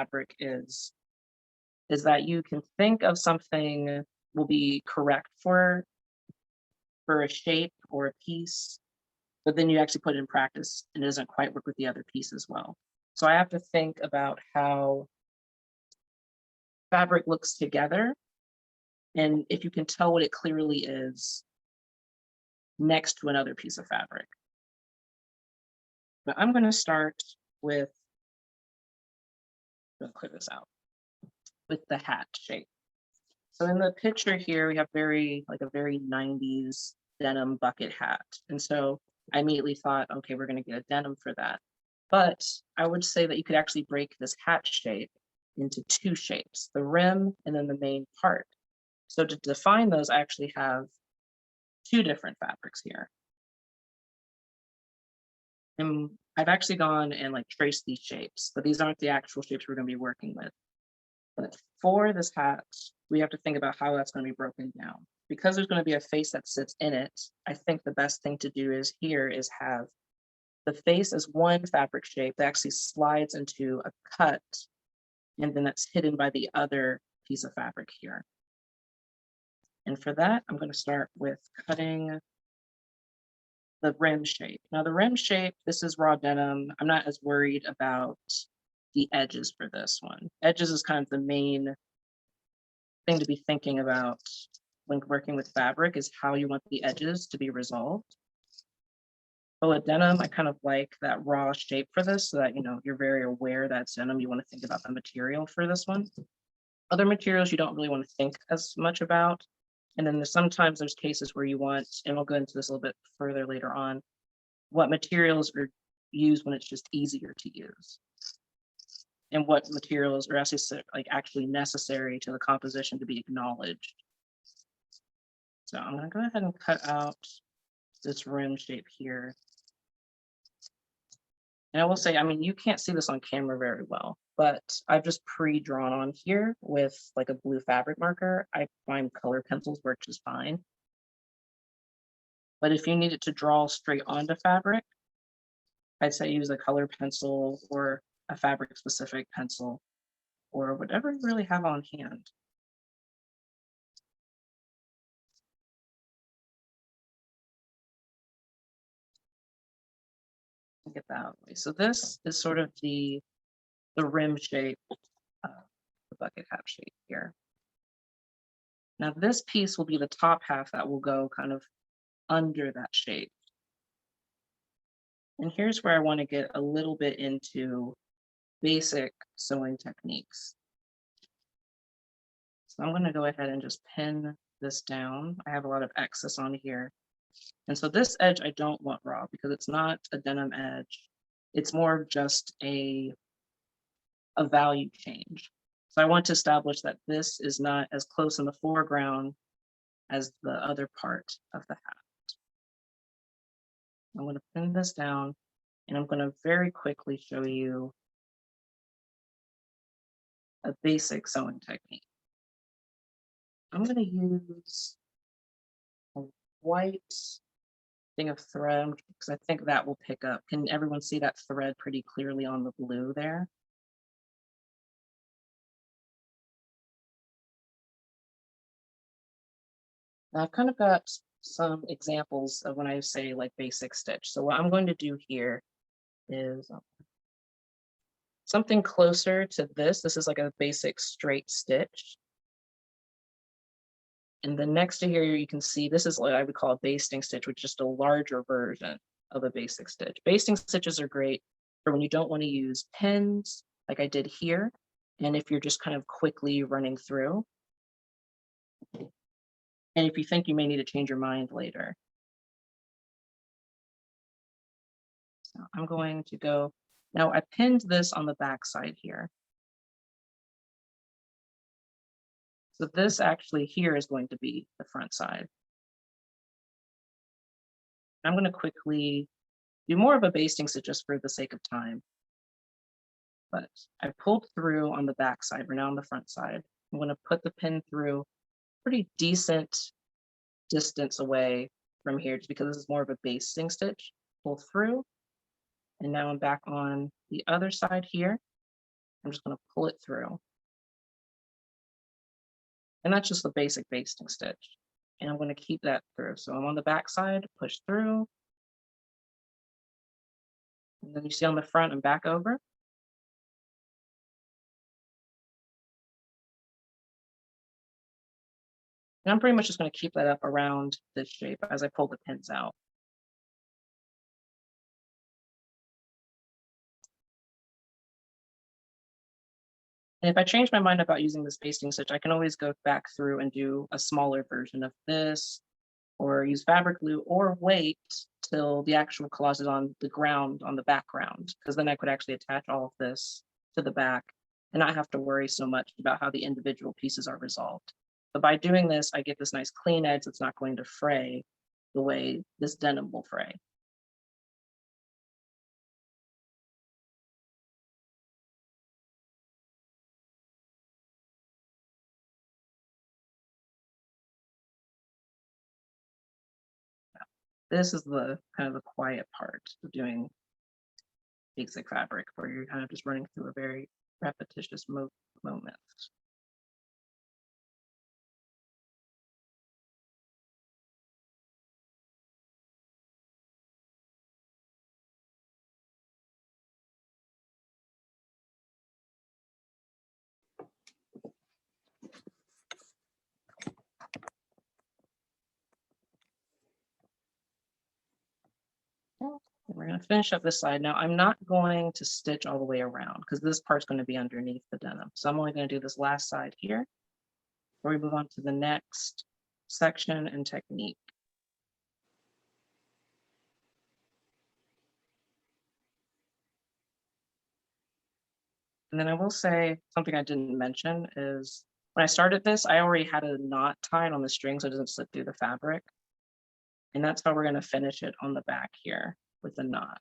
fabric is that you can think of something will be correct for a shape or a piece, but then you actually put it in practice and it doesn't quite work with the other piece as well. So I have to think about how fabric looks together, and if you can tell what it clearly is next to another piece of fabric. But I'm going to start with, let's clear this out, with the hat shape. So in the picture here, we have a very 90s denim bucket hat. And so I immediately thought, okay, we're going to get a denim for that. But I would say that you could actually break this hat shape into two shapes, the rim and then the main part. So to define those, I actually have two different fabrics here. And I've actually gone and like traced these shapes, but these aren't the actual shapes we're going to be working with. But for this hat, we have to think about how that's going to be broken down. Because there's going to be a face that sits in it, I think the best thing to do is have the face as one fabric shape that actually slides into a cut, and then that's hidden by the other piece of fabric here. And for that, I'm going to start with cutting the rim shape. Now the rim shape, this is raw denim. I'm not as worried about the edges for this one. Edges is kind of the main thing to be thinking about when working with fabric, is how you want the edges to be resolved. But with denim, I kind of like that raw shape for this, so that you're very aware that it's denim. You want to think about the material for this one. Other materials you don't really want to think as much about. And then sometimes there's cases where you want, and we'll go into this a little bit further later on, what materials are used when it's just easier to use, and what materials are actually necessary to the composition to be acknowledged. So I'm going to go ahead and cut out this rim shape here. And I will say, you can't see this on camera very well, but I've just pre-drawn on here with like a blue fabric marker. I find color pencils work just fine. But if you need it to draw straight onto fabric, I'd say use a color pencil or a fabric specific pencil or whatever you really have on hand. Get that out of the way. So this is sort of the rim shape, the bucket hat shape here. Now this piece will be the top half that will go kind of under that shape. And here's where I want to get a little bit into basic sewing techniques. So I'm going to go ahead and just pin this down. I have a lot of excess on here. And so this edge I don't want raw because it's not a denim edge. It's more just a value change. So I want to establish that this is not as close in the foreground as the other part of the hat. I'm going to pin this down, and I'm going to very quickly show you a basic sewing technique. I'm going to use a white thing of thread because I think that will pick up. Can everyone see that thread pretty clearly on the blue there? Now I've kind of got some examples of when I say like basic stitch. So what I'm going to do here is something closer to this. This is like a basic straight stitch. And then next to here, you can see this is what I would call a basting stitch, which is just a larger version of a basic stitch. Basting stitches are great for when you don't want to use pins like I did here. And if you're just kind of quickly running through. And if you think you may need to change your mind later. So I'm going to go, now I pinned this on the back side here. So this actually here is going to be the front side. I'm going to quickly do more of a basting stitch just for the sake of time. But I pulled through on the back side. We're now on the front side. I'm going to put the pin through pretty decent distance away from here, just because this is more of a basting stitch. Pull through. And now I'm back on the other side here. I'm just going to pull it through. And that's just the basic basting stitch. And I'm going to keep that through. So I'm on the back side, push through. And then you see on the front and back over. And I'm pretty much just going to keep that up around this shape as I pull the pins out. And if I change my mind about using this basting stitch, I can always go back through and do a smaller version of this, or use fabric glue, or wait till the actual collage is on the ground, on the background, because then I could actually attach all of this to the back and not have to worry so much about how the individual pieces are resolved. But by doing this, I get this nice clean edge that's not going to fray the way this denim will fray. This is the kind of the quiet part of doing basic fabric, where you're kind of just running through a very repetitious moment. We're going to finish up this side. Now, I'm not going to stitch all the way around because this part's going to be underneath the denim. So I'm only going to do this last side here before we move on to the next section and technique. And then I will say something I didn't mention is when I started this, I already had a knot tied on the string so it doesn't slip through the fabric. And that's how we're going to finish it on the back here with the knot.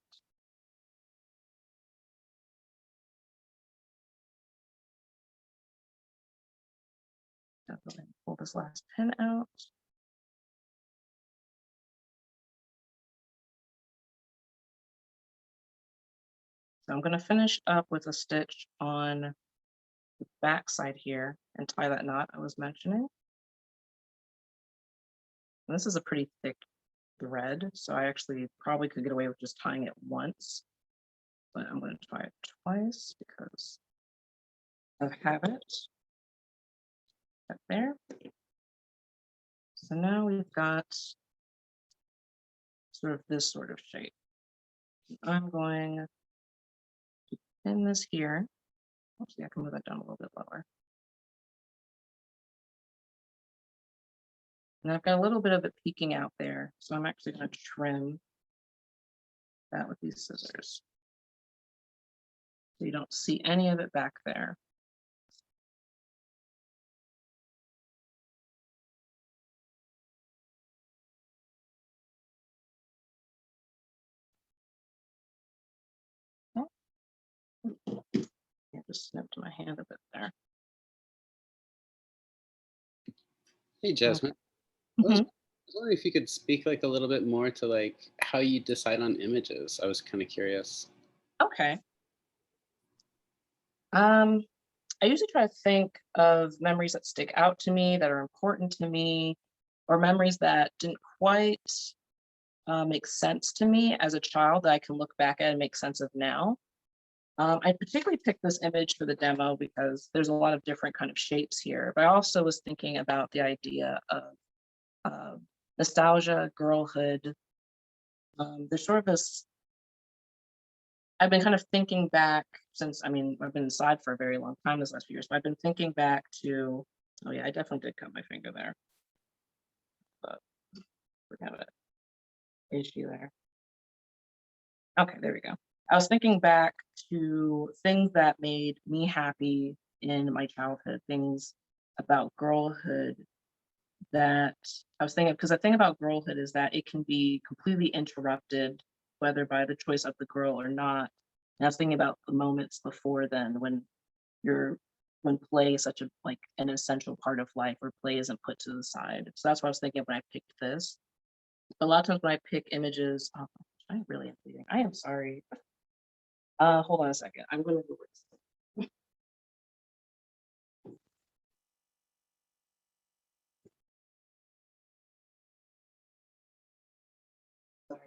Go ahead and pull this last pin out. So I'm going to finish up with a stitch on the back side here and tie that knot I was mentioning. And this is a pretty thick thread, so I actually probably could get away with just tying it once, but I'm going to try it twice because of habit. Right there. So now we've got sort of this sort of shape. I'm going to pin this here. Actually, I can move that down a little bit lower. And I've got a little bit of it peeking out there, so I'm actually going to trim that with these scissors. So you don't see any of it back there. I just snipped my hand a bit there. Hey, Jasmine. I was wondering if you could speak like a little bit more to like how you decide on images. I was kind of curious. Okay. I usually try to think of memories that stick out to me, that are important to me, or memories that didn't quite make sense to me as a child that I can look back at and make sense of now. I particularly picked this image for the demo because there's a lot of different kind of shapes here, but I also was thinking about the idea of nostalgia, girlhood. There's sort of this, I've been kind of thinking back since, I mean, I've been inside for a very long time this last few years, but I've been thinking back to, oh yeah, I definitely did cut my finger there, but forget it. Issue there. Okay, there we go. I was thinking back to things that made me happy in my childhood, things about girlhood that I was thinking, because the thing about girlhood is that it can be completely interrupted, whether by the choice of the girl or not. And I was thinking about the moments before then you're when play is such a like an essential part of life where play isn't put to the side. So that's what I was thinking when I picked this. But a lot of times when I pick images, oh, I really am bleeding. I am sorry. Hold on a second. I'm gonna do this.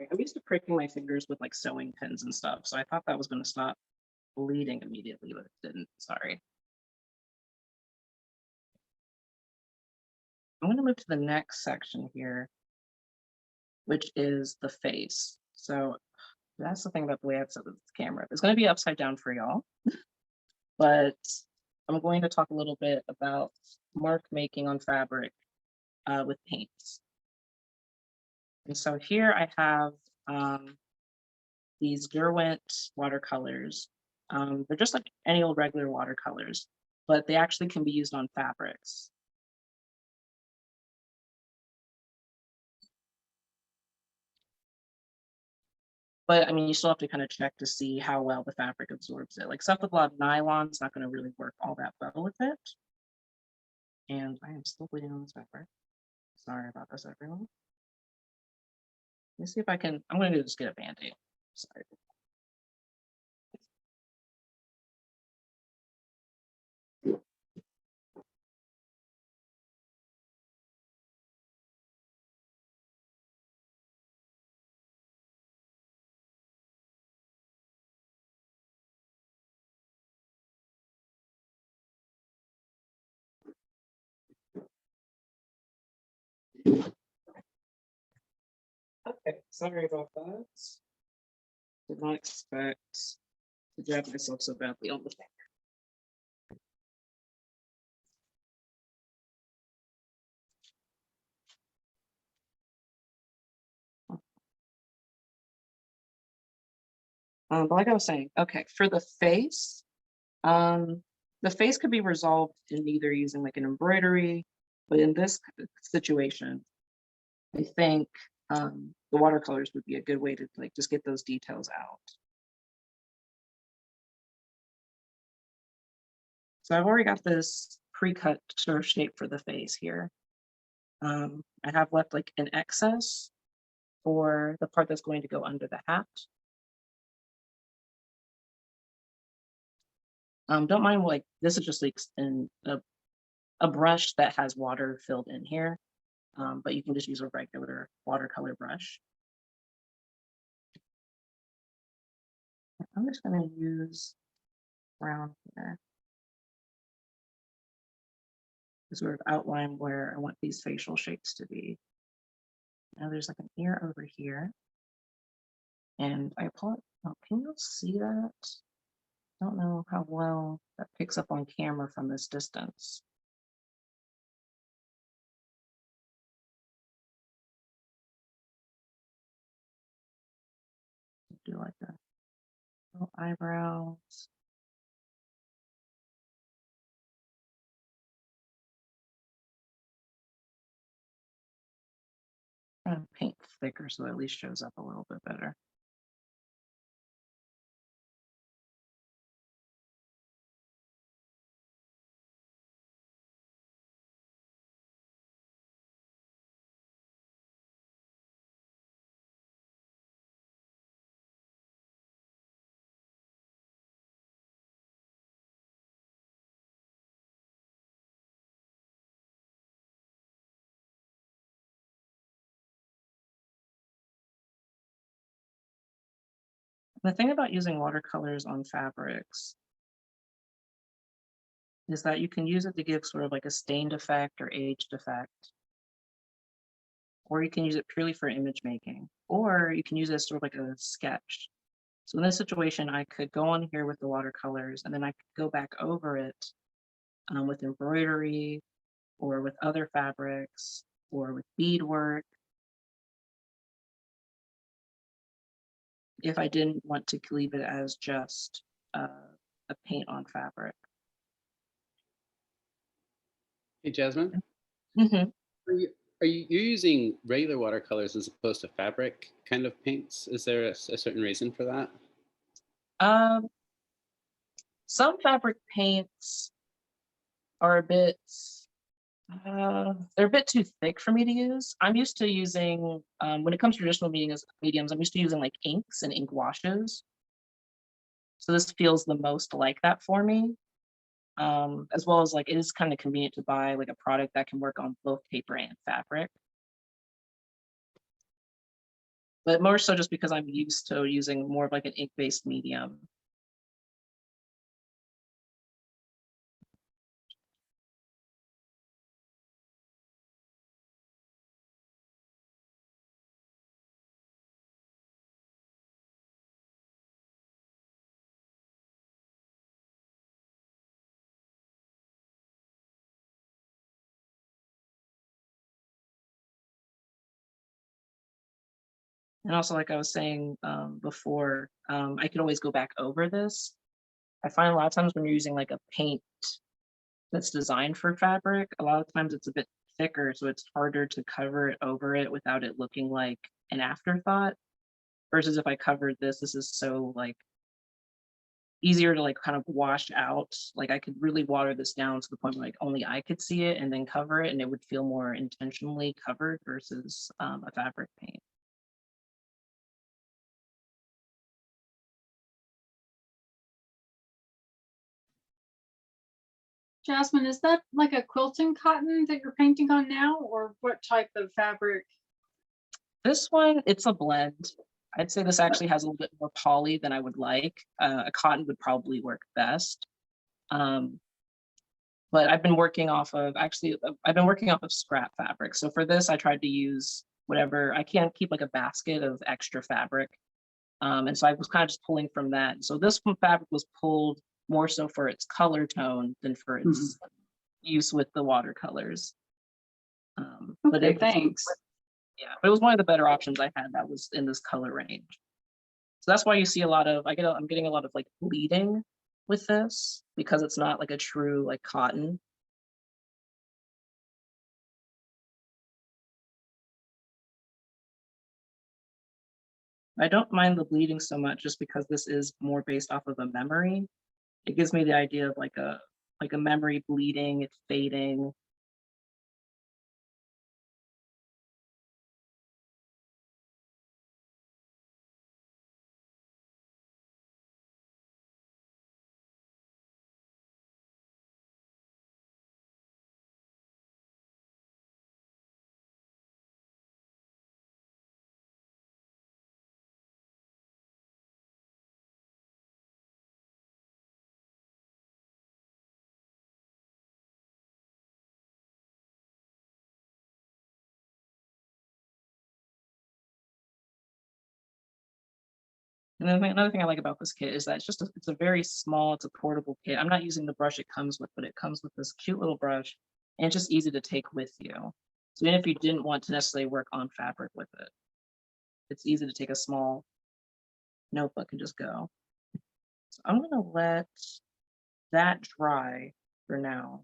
Sorry, I'm used to pricking my fingers with like sewing pins and stuff, so I thought that was going to stop bleeding immediately, but it didn't. Sorry. I'm going to move to the next section here, which is the face. So that's the thing about the way I've set this camera. It's going to be upside down for y'all, but I'm going to talk a little bit about mark making on fabric with paints. And so here I have these Derwent watercolors. They're just like any old regular watercolors, but they actually can be used on fabrics. But I mean, you still have to kind of check to see how well the fabric absorbs it. Like stuff with a lot of nylon is not going to really work all that well with it. And I am still bleeding on this fabric. Sorry about this, everyone. Let me see if I can. I'm going to just get a band-aid. Sorry. Okay, sorry about that. Did not expect to jab myself so badly on the finger. But like I was saying, okay, for the face could be resolved in either using like an embroidery, but in this situation, I think the watercolors would be a good way to like just get those details out. So I've already got this pre-cut sort of shape for the face here. I have left like an excess for the part that's going to go under the hat. Don't mind like this is just like in a brush that has water filled in here, but you can just use a regular watercolor brush. I'm just going to use brown here to sort of outline where I want these facial shapes to be. Now there's like an ear over here, and I pull it. Oh, can you see that? I don't know how well that picks up on camera from this distance. Do like a little eyebrows. Try to paint thicker so it at least shows up a little bit better. The thing about using watercolors on fabrics is that you can use it to give sort of like a stained effect or aged effect, or you can use it purely for image making, or you can use it as sort of like a sketch. So in this situation, I could go on here with the watercolors and then I could go back over it with embroidery or with other fabrics or with beadwork if I didn't want to leave it as just a paint on fabric. Hey, Jasmine, Mm-hmm. you're using regular watercolors as opposed to fabric kind of paints? Is there a certain reason for that? Some fabric paints are a bit they're a bit too thick for me to use. I'm used to using when it comes to traditional mediums, I'm used to using like inks and ink washes. So this feels the most like that for me. As well as like it is kind of convenient to buy like a product that can work on both paper and fabric. but more so just because I'm used to using more of like an ink-based medium. And also, like I was saying before, I could always go back over this. I find a lot of times when you're using like a paint that's designed for fabric, a lot of times it's a bit thicker, so it's harder to cover it over it without it looking like an afterthought. Versus if I covered this, this is so like easier to like kind of wash out. Like I could really water this down to the point where like only I could see it and then cover it, and it would feel more intentionally covered versus a fabric paint. Jasmine, is that like a quilting cotton that you're painting on now, or what type of fabric? This one, it's a blend. I'd say this actually has a little bit more poly than I would like. A cotton would probably work best. Um, but I've been working off of I've been working off of scrap fabric. So for this, I tried to use whatever I can keep like a basket of extra fabric. And so I was kind of just pulling from that. So this one fabric was pulled more so for its color tone than for its use with the watercolors. But Okay, thanks. yeah, but it was one of the better options I had that was in this color range. So that's why you see a lot of I'm getting a lot of like bleeding with this because it's not like a true like cotton. I don't mind the bleeding so much just because this is more based off of a memory. It gives me the idea of like a memory bleeding, it's fading. And then another thing I like about this kit is that it's a very small, it's a portable kit. I'm not using the brush it comes with, but it comes with this cute little brush, and it's just easy to take with you. So even if you didn't want to necessarily work on fabric with it, it's easy to take a small notebook and just go. So I'm gonna let that dry for now.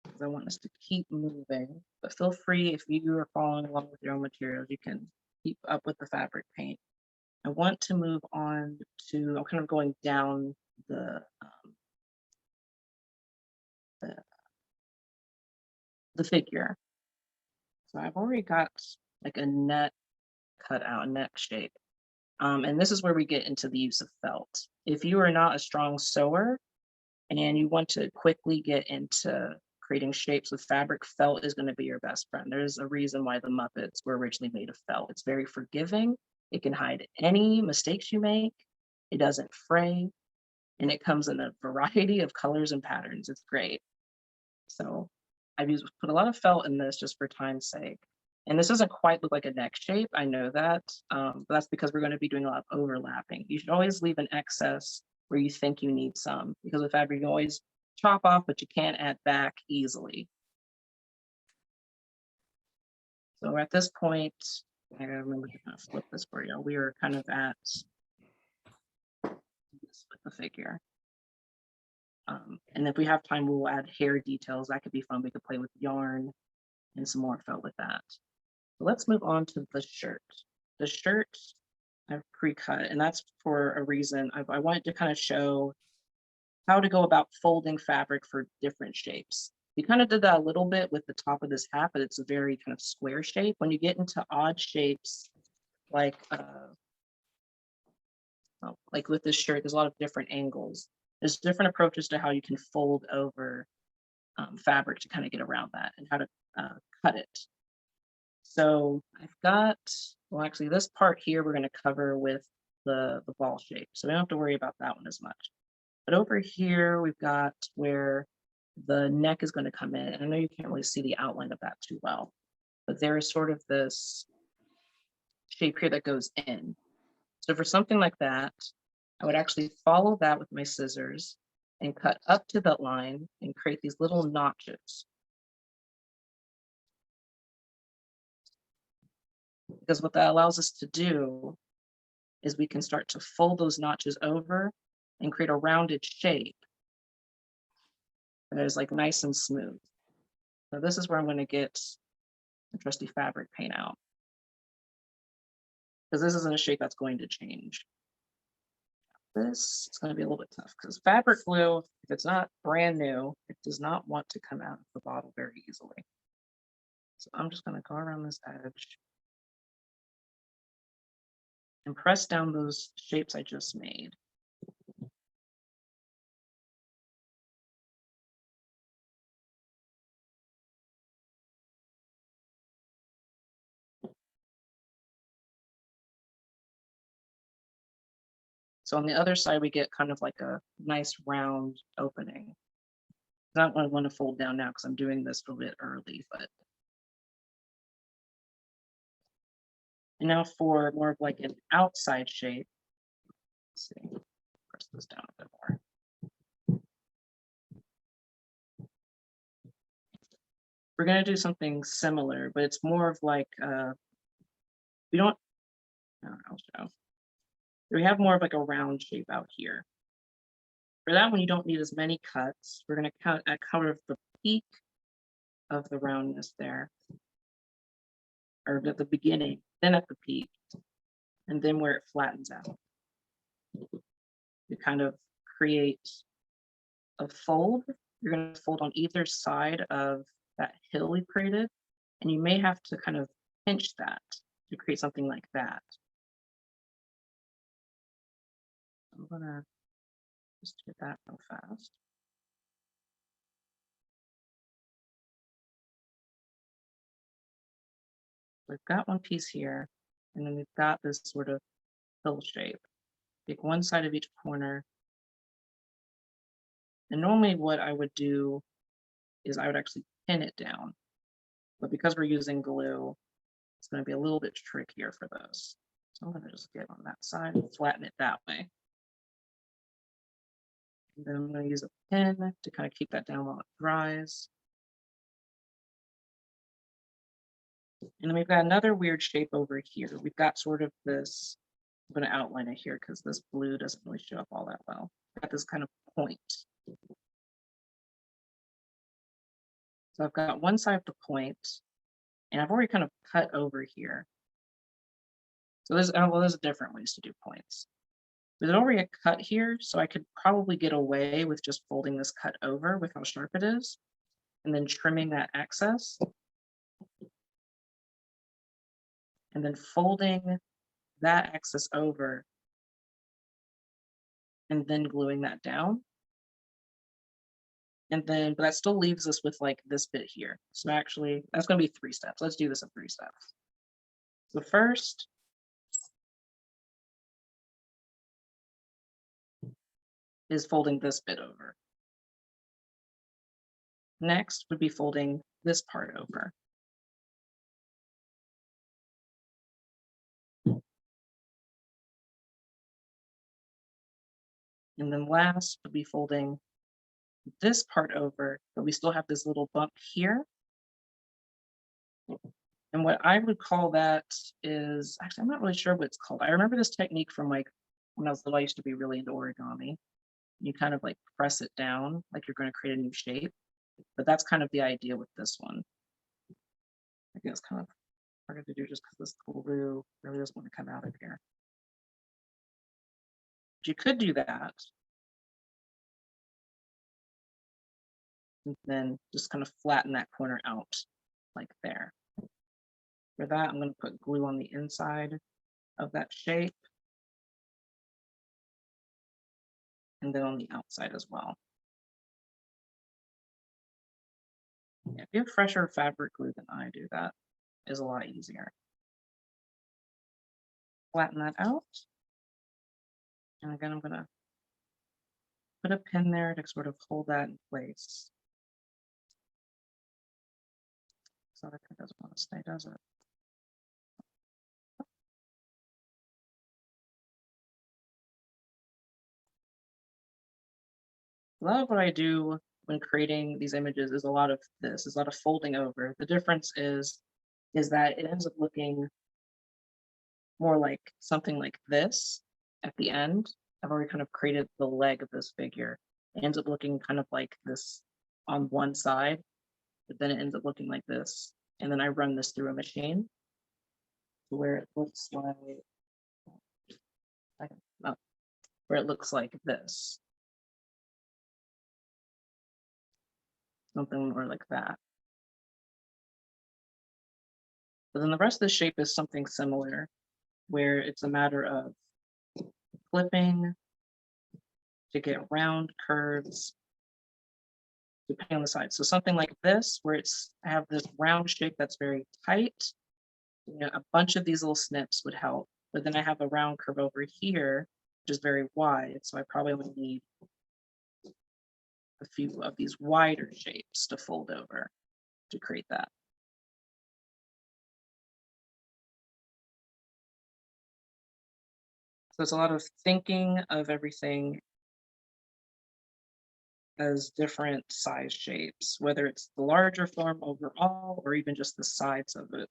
'Cause I want us to keep moving, but feel free if you are following along with your own materials, you can keep up with the fabric paint. I want to move on to, I'm kind of going down the, the figure. So I've already got like a net cut out, a neck shape. And this is where we get into the use of felt. If you are not a strong sewer and you want to quickly get into creating shapes with fabric, felt is going to be your best friend. There's a reason why the Muppets were originally made of felt. It's very forgiving. It can hide any mistakes you make. It doesn't fray, and it comes in a variety of colors and patterns. It's great. So put a lot of felt in this just for time's sake. And this doesn't quite look like a neck shape, I know that, but that's because we're going to be doing a lot of overlapping. You should always leave an excess where you think you need some, because with fabric, you can always chop off, but you can't add back easily. So we're at this point, I gotta remember to kind of flip this for you. We are kind of at this with the figure. And if we have time, we'll add hair details. That could be fun. We could play with yarn and some more felt with that. So let's move on to the shirt. The shirt I've pre-cut, and that's for a reason. I wanted to kind of show how to go about folding fabric for different shapes. We kind of did that a little bit with the top of this hat, but it's a very kind of square shape. When you get into odd shapes, like with this shirt, there's a lot of different angles. There's different approaches to how you can fold over fabric to kind of get around that, and how to cut it. So I've got, well, actually this part here, we're going to cover with the ball shape. So we don't have to worry about that one as much. But over here, we've got where the neck is going to come in. And I know you can't really see the outline of that too well, but there is sort of this shape here that goes in. So for something like that, I would actually follow that with my scissors and cut up to that line and create these little notches. Because what that allows us to do is we can start to fold those notches over and create a rounded shape that is like nice and smooth. So this is where I'm going to get the trusty fabric paint out, because this isn't a shape that's going to change. This is going to be a little bit tough because fabric glue, if it's not brand new, it does not want to come out of the bottle very easily. So I'm just going to go around this edge and press down those shapes I just made. So on the other side, we get kind of like a nice round opening. Not what I want to fold down now because I'm doing this a little bit early, but. And now for more of like an outside shape. Let's see, press this down a bit more. We're going to do something similar, but it's more of like, we don't, I'll show. We have more of like a round shape out here. For that one, you don't need as many cuts. We're going to cover the peak of the roundness there, or at the beginning, then at the peak, and then where it flattens out. You kind of create a fold. You're going to fold on either side of that hill we created, and you may have to kind of pinch that to create something like that. I'm gonna just do that real fast. We've got one piece here, and then we've got this sort of hill shape. Take one side of each corner. And normally what I would do is I would actually pin it down. But because we're using glue, it's going to be a little bit trickier for this. So I'm going to just get on that side and flatten it that way. And then I'm going to use a pin to kind of keep that down while it dries. And then we've got another weird shape over here. We've got sort of this, I'm going to outline it here because this blue doesn't really show up all that well. We've got this kind of point. So I've got one side of the point, and I've already kind of cut over here. So there's different ways to do points. There's already a cut here, so I could probably get away with just folding this cut over with how sharp it is, and then trimming that excess. And then folding that excess over, and then gluing that down. And then, but that still leaves us with like this bit here. So actually, that's going to be 3 steps. Let's do this in 3 steps. So first, is folding this bit over. Next would be folding this part over. And then last would be folding this part over, but we still have this little bump here. And what I would call that is, actually, I'm not really sure what it's called. I remember this technique from like when I was little, I used to be really into origami. You kind of like press it down like you're going to create a new shape. But that's kind of the idea with this one. I think it's kind of hard to do just because this glue really doesn't want to come out of here. But you could do that. And then just kind of flatten that corner out like there. For that, I'm going to put glue on the inside of that shape. And then on the outside as well. Yeah, if you have fresher fabric glue than I do, that is a lot easier. Flatten that out. And again, I'm gonna put a pin there to sort of hold that in place. So that pin doesn't want to stay, does it? A lot of what I do when creating these images is a lot of this, is a lot of folding over. The difference is that it ends up looking more like something like this at the end. I've already kind of created the leg of this figure. It ends up looking kind of like this on one side, but then it ends up looking like this. And then I run this through a machine to where it looks like, where it looks like this. Something more like that. But then the rest of the shape is something similar, where it's a matter of flipping to get round curves, depending on the side. So something like this, where I have this round shape that's very tight. You know, a bunch of these little snips would help, but then I have a round curve over here, which is very wide. So I probably would need a few of these wider shapes to fold over to create that. So it's a lot of thinking of everything as different size shapes, whether it's the larger form overall or even just the sides of it.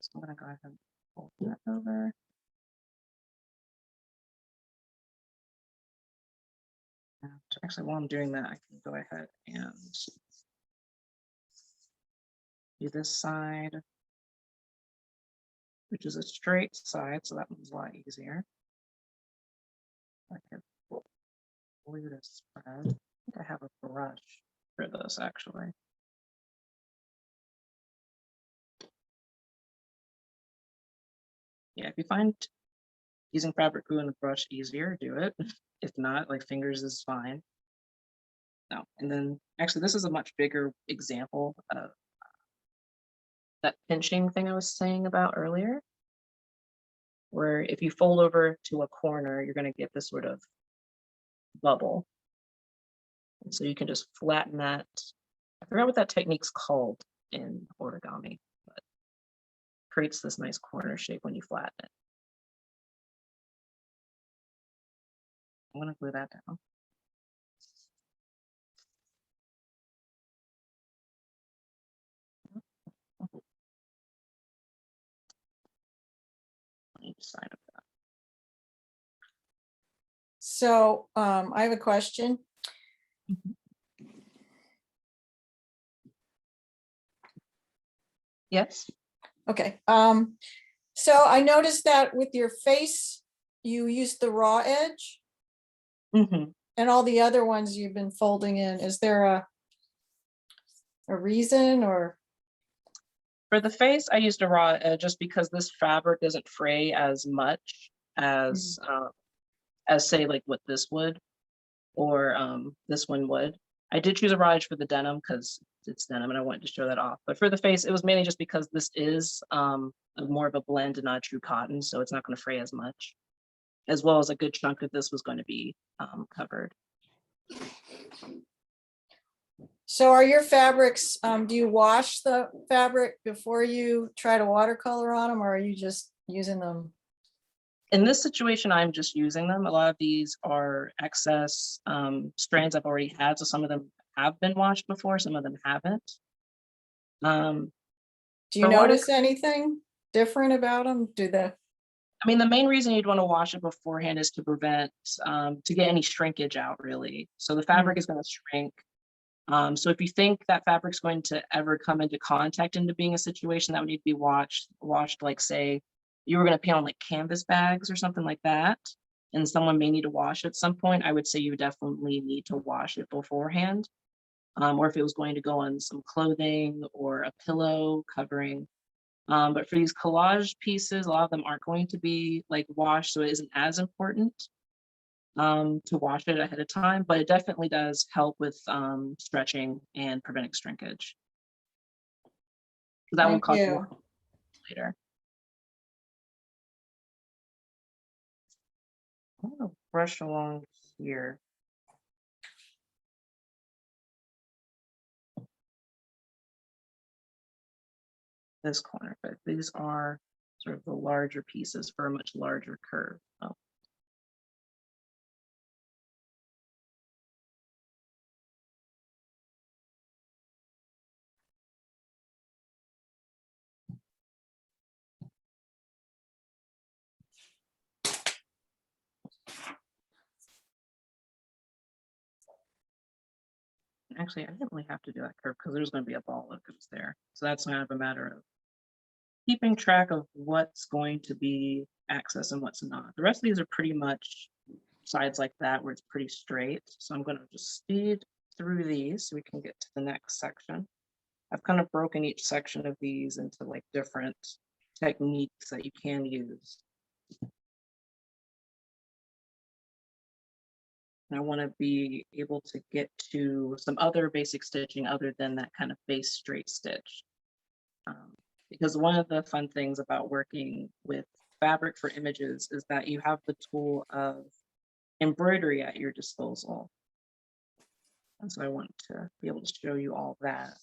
So I'm gonna go ahead and fold that over. And actually, while I'm doing that, I can go ahead and do this side, which is a straight side, so that one's a lot easier. I can glue this spread. I think I have a brush for this actually. Yeah, if you find using fabric glue and a brush easier, do it. If not, like fingers is fine. No, and then actually this is a much bigger example of that pinching thing I was saying about earlier, where if you fold over to a corner, you're going to get this sort of bubble. And so you can just flatten that. I forgot what that technique's called in origami, but creates this nice corner shape when you flatten it. I'm going to glue that down. Each side of that. So I have a question. Yes. Okay. So I noticed that with your face, you used the raw edge, Mm-hmm. and all the other ones you've been folding in. Is there a reason, or? For the face, I used a raw edge just because this fabric doesn't fray as much as say like what this would, or this one would. I did choose a raw edge for the denim because it's denim and I wanted to show that off. But for the face, it was mainly just because this is more of a blend and not a true cotton, so it's not going to fray as much, as well as a good chunk of this was going to be covered. So are your fabrics, do you wash the fabric before you try to watercolor on them, or are you just using them? In this situation, I'm just using them. A lot of these are excess strands I've already had, so some of them have been washed before, some of them haven't. Do you notice anything different about them? I mean, the main reason you'd want to wash it beforehand is to prevent, to get any shrinkage out, really. So the fabric is going to shrink. So if you think that fabric's going to ever come into contact into being a situation that would need to be washed, like say you were going to paint on like canvas bags or something like that, and someone may need to wash it at some point, I would say you definitely need to wash it beforehand. Or if it was going to go on some clothing or a pillow covering. But for these collage pieces, a lot of them aren't going to be like washed, so it isn't as important. to wash it ahead of time, but it definitely does help with stretching and preventing shrinkage. That will Thank cause you. more later. I'm gonna brush along here. This corner, but these are sort of the larger pieces for a much larger curve. Oh. Actually, I didn't really have to do that curve because there's going to be a ball that goes there. So that's kind of a matter of keeping track of what's going to be access and what's not. The rest of these are pretty much sides like that where it's pretty straight. So I'm going to just speed through these so we can get to the next section. I've kind of broken each section of these into like different techniques that you can use. And I want to be able to get to some other basic stitching other than that kind of base straight stitch. Because one of the fun things about working with fabric for images is that you have the tool of embroidery at your disposal. And so I want to be able to show you all that.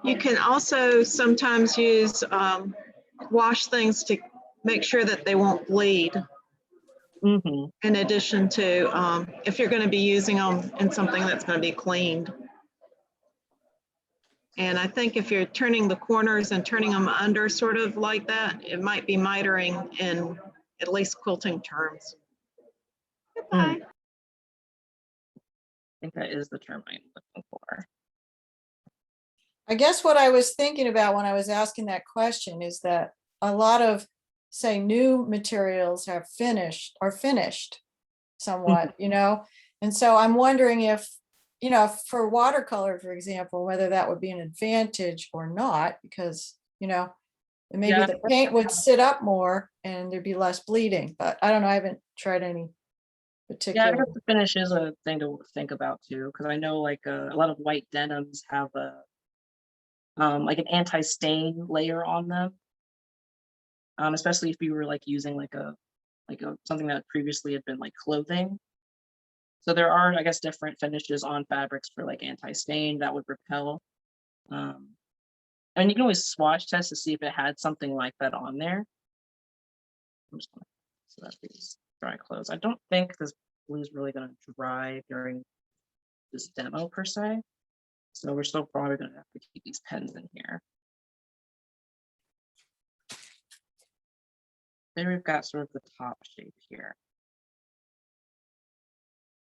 You can also sometimes use wash things to make sure that they won't bleed. Mm-hmm. In addition to if you're going to be using them in something that's going to be cleaned. And I think if you're turning the corners and turning them under sort of like that, it might be mitering in at least quilting terms. Goodbye. I think that is the term I'm looking for. I guess what I was thinking about when I was asking that question is that a lot of, say, new materials are finished somewhat, you know? And so I'm wondering if, you know, for watercolor, for example, whether that would be an advantage or not, because, you know, maybe Yeah. the paint would sit up more and there'd be less bleeding, but I don't know, I haven't tried any Yeah, I particular. guess the finish is a thing to think about too, because I know like a lot of white denims have a like an anti-stain layer on them. Especially if you were like using like a something that previously had been like clothing. So there are, I guess, different finishes on fabrics for like anti-stain that would repel. And you can always swatch test to see if it had something like that on there. I'm just gonna so that these dry clothes. I don't think this glue is really gonna dry during this demo per se. So we're still probably gonna have to keep these pens in here. There we've got sort of the top shape here.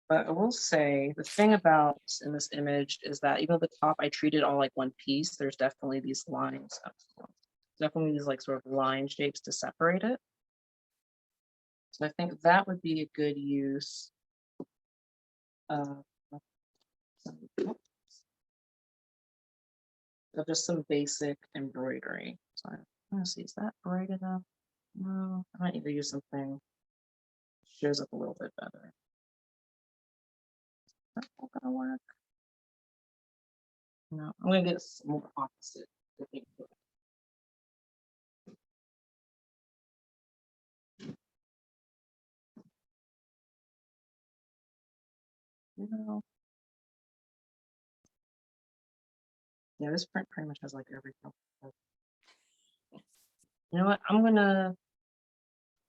But I will say the thing about in this image is that even though the top I treated all like one piece, there's definitely these lines. Definitely these like sort of line shapes to separate it. So I think that would be a good use of just some basic embroidery. So I'm gonna see, is that bright enough? No, I might need to use something that shows up a little bit better. Is that all gonna work? No, I'm gonna get some more opposite. No. Yeah, this print pretty much has like every color. You know what? I'm gonna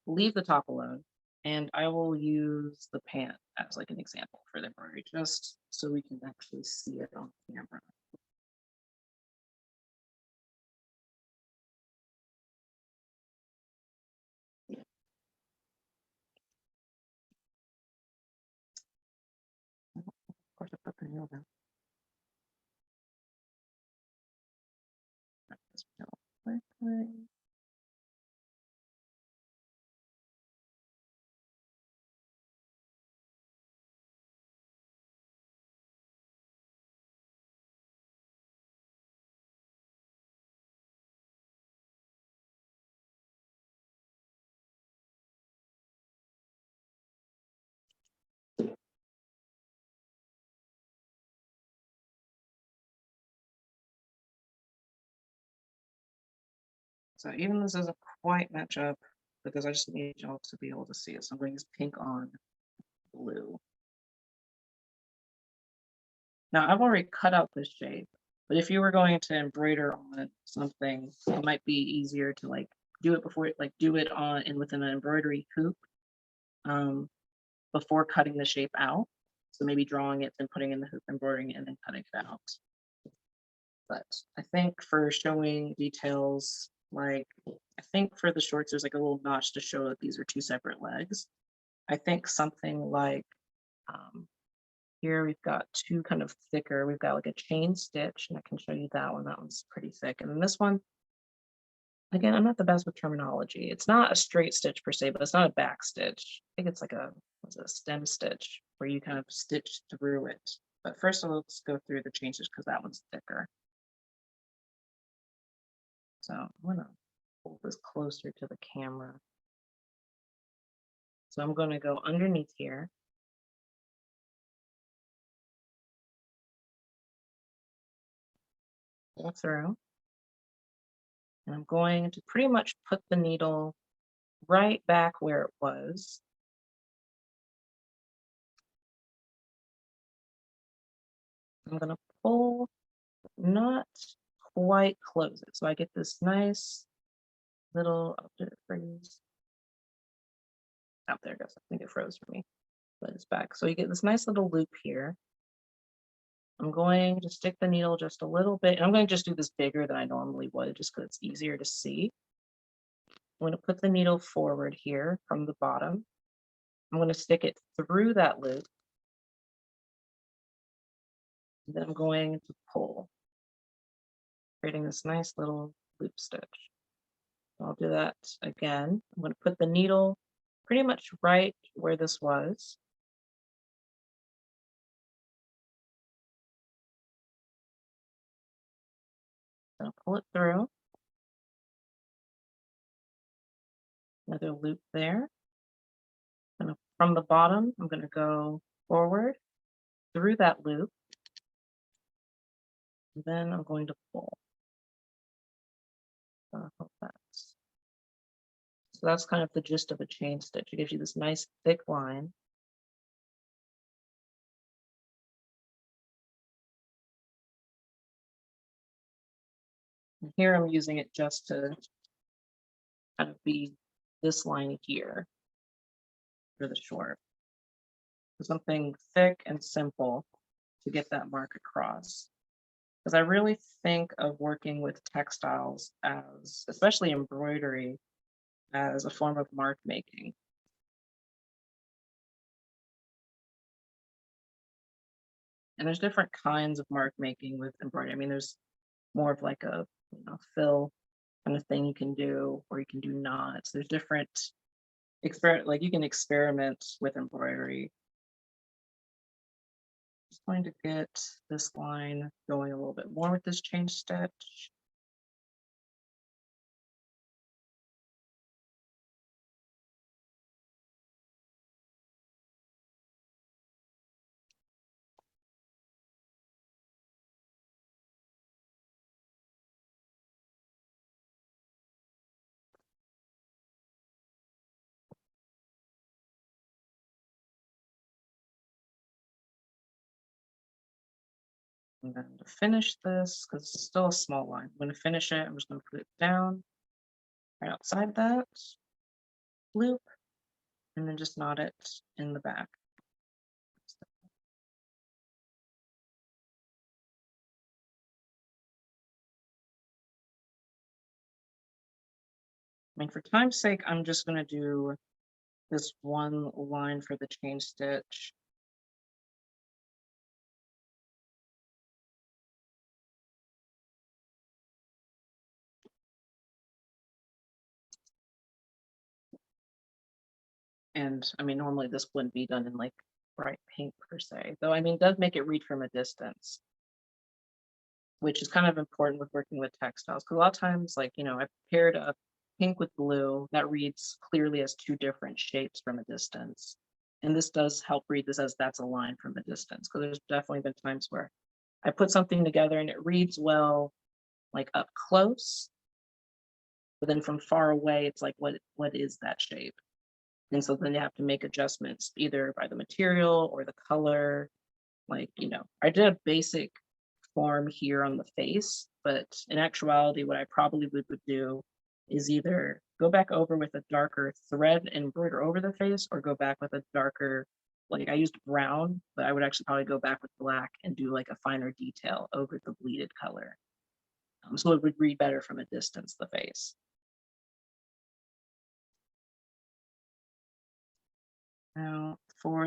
leave the top alone and I will use the pant as like an example for the embroidery just so we can actually see it on camera. Of course, I put the nail down. This nail quickly. So even this doesn't quite match up because I just need y'all to be able to see it. So I'm going to use pink on blue. Now I've already cut out this shape, but if you were going to embroider on something, it might be easier to like do it before, like do it on and within an embroidery hoop before cutting the shape out. So maybe drawing it, then putting in the hoop, embroidering it, and then cutting it out. But I think for showing details, like I think for the shorts, there's like a little notch to show that these are two separate legs. I think something like here we've got two kind of thicker, we've got like a chain stitch, and I can show you that one. That one's pretty thick. And then this one, again, I'm not the best with terminology. It's not a straight stitch per se, but it's not a back stitch. I think it's like a, what's it, a stem stitch where you kind of stitch through it. But first let's go through the chain stitch because that one's thicker. So I'm gonna pull this closer to the camera. So I'm gonna go underneath here. Pull through. And I'm going to pretty much put the needle right back where it was. I'm going to pull, not quite close it. So I get this nice little, did it freeze? Oh, there it goes. I think it froze for me, but it's back. So you get this nice little loop here. I'm going to stick the needle just a little bit. And I'm going to just do this bigger than I normally would, just because it's easier to see. I'm going to put the needle forward here from the bottom. I'm going to stick it through that loop. Then I'm going to pull, creating this nice little loop stitch. I'll do that again. I'm going to put the needle pretty much right where this was. I'll pull it through. Another loop there. And from the bottom, I'm going to go forward through that loop. And then I'm going to pull. So that's kind of the gist of a chain stitch. It gives you this nice thick line. And here I'm using it just to kind of be this line here for the short. So something thick and simple to get that mark across. Because I really think of working with textiles as, especially embroidery, as a form of mark making. And there's different kinds of mark making with embroidery. I mean, there's more of like a fill kind of thing you can do, or you can do knots. There's different like you can experiment with embroidery. Just going to get this line going a little bit more with this chain stitch. And then to finish this, because it's still a small line, I'm going to finish it. I'm just going to put it down right outside that loop, and then just knot it in the back. I mean, for time's sake, I'm just going to do this one line for the chain stitch. And I mean, normally this wouldn't be done in like bright pink per se, though I mean, it does make it read from a distance, which is kind of important with working with textiles. Because a lot of times, like, I paired a pink with blue that reads clearly as two different shapes from a distance. And this does help read this as that's a line from a distance. Because there's definitely been times where I put something together and it reads well, like up close. But then from far away, it's like, what is that shape? And so then you have to make adjustments either by the material or the color. Like, I did a basic form here on the face, but in actuality, what I probably would do is either go back over with a darker thread and embroider over the face, or go back with a darker, like I used brown, but I would actually probably go back with black and do like a finer detail over the bleeded color. So it would read better from a distance, the face. Now,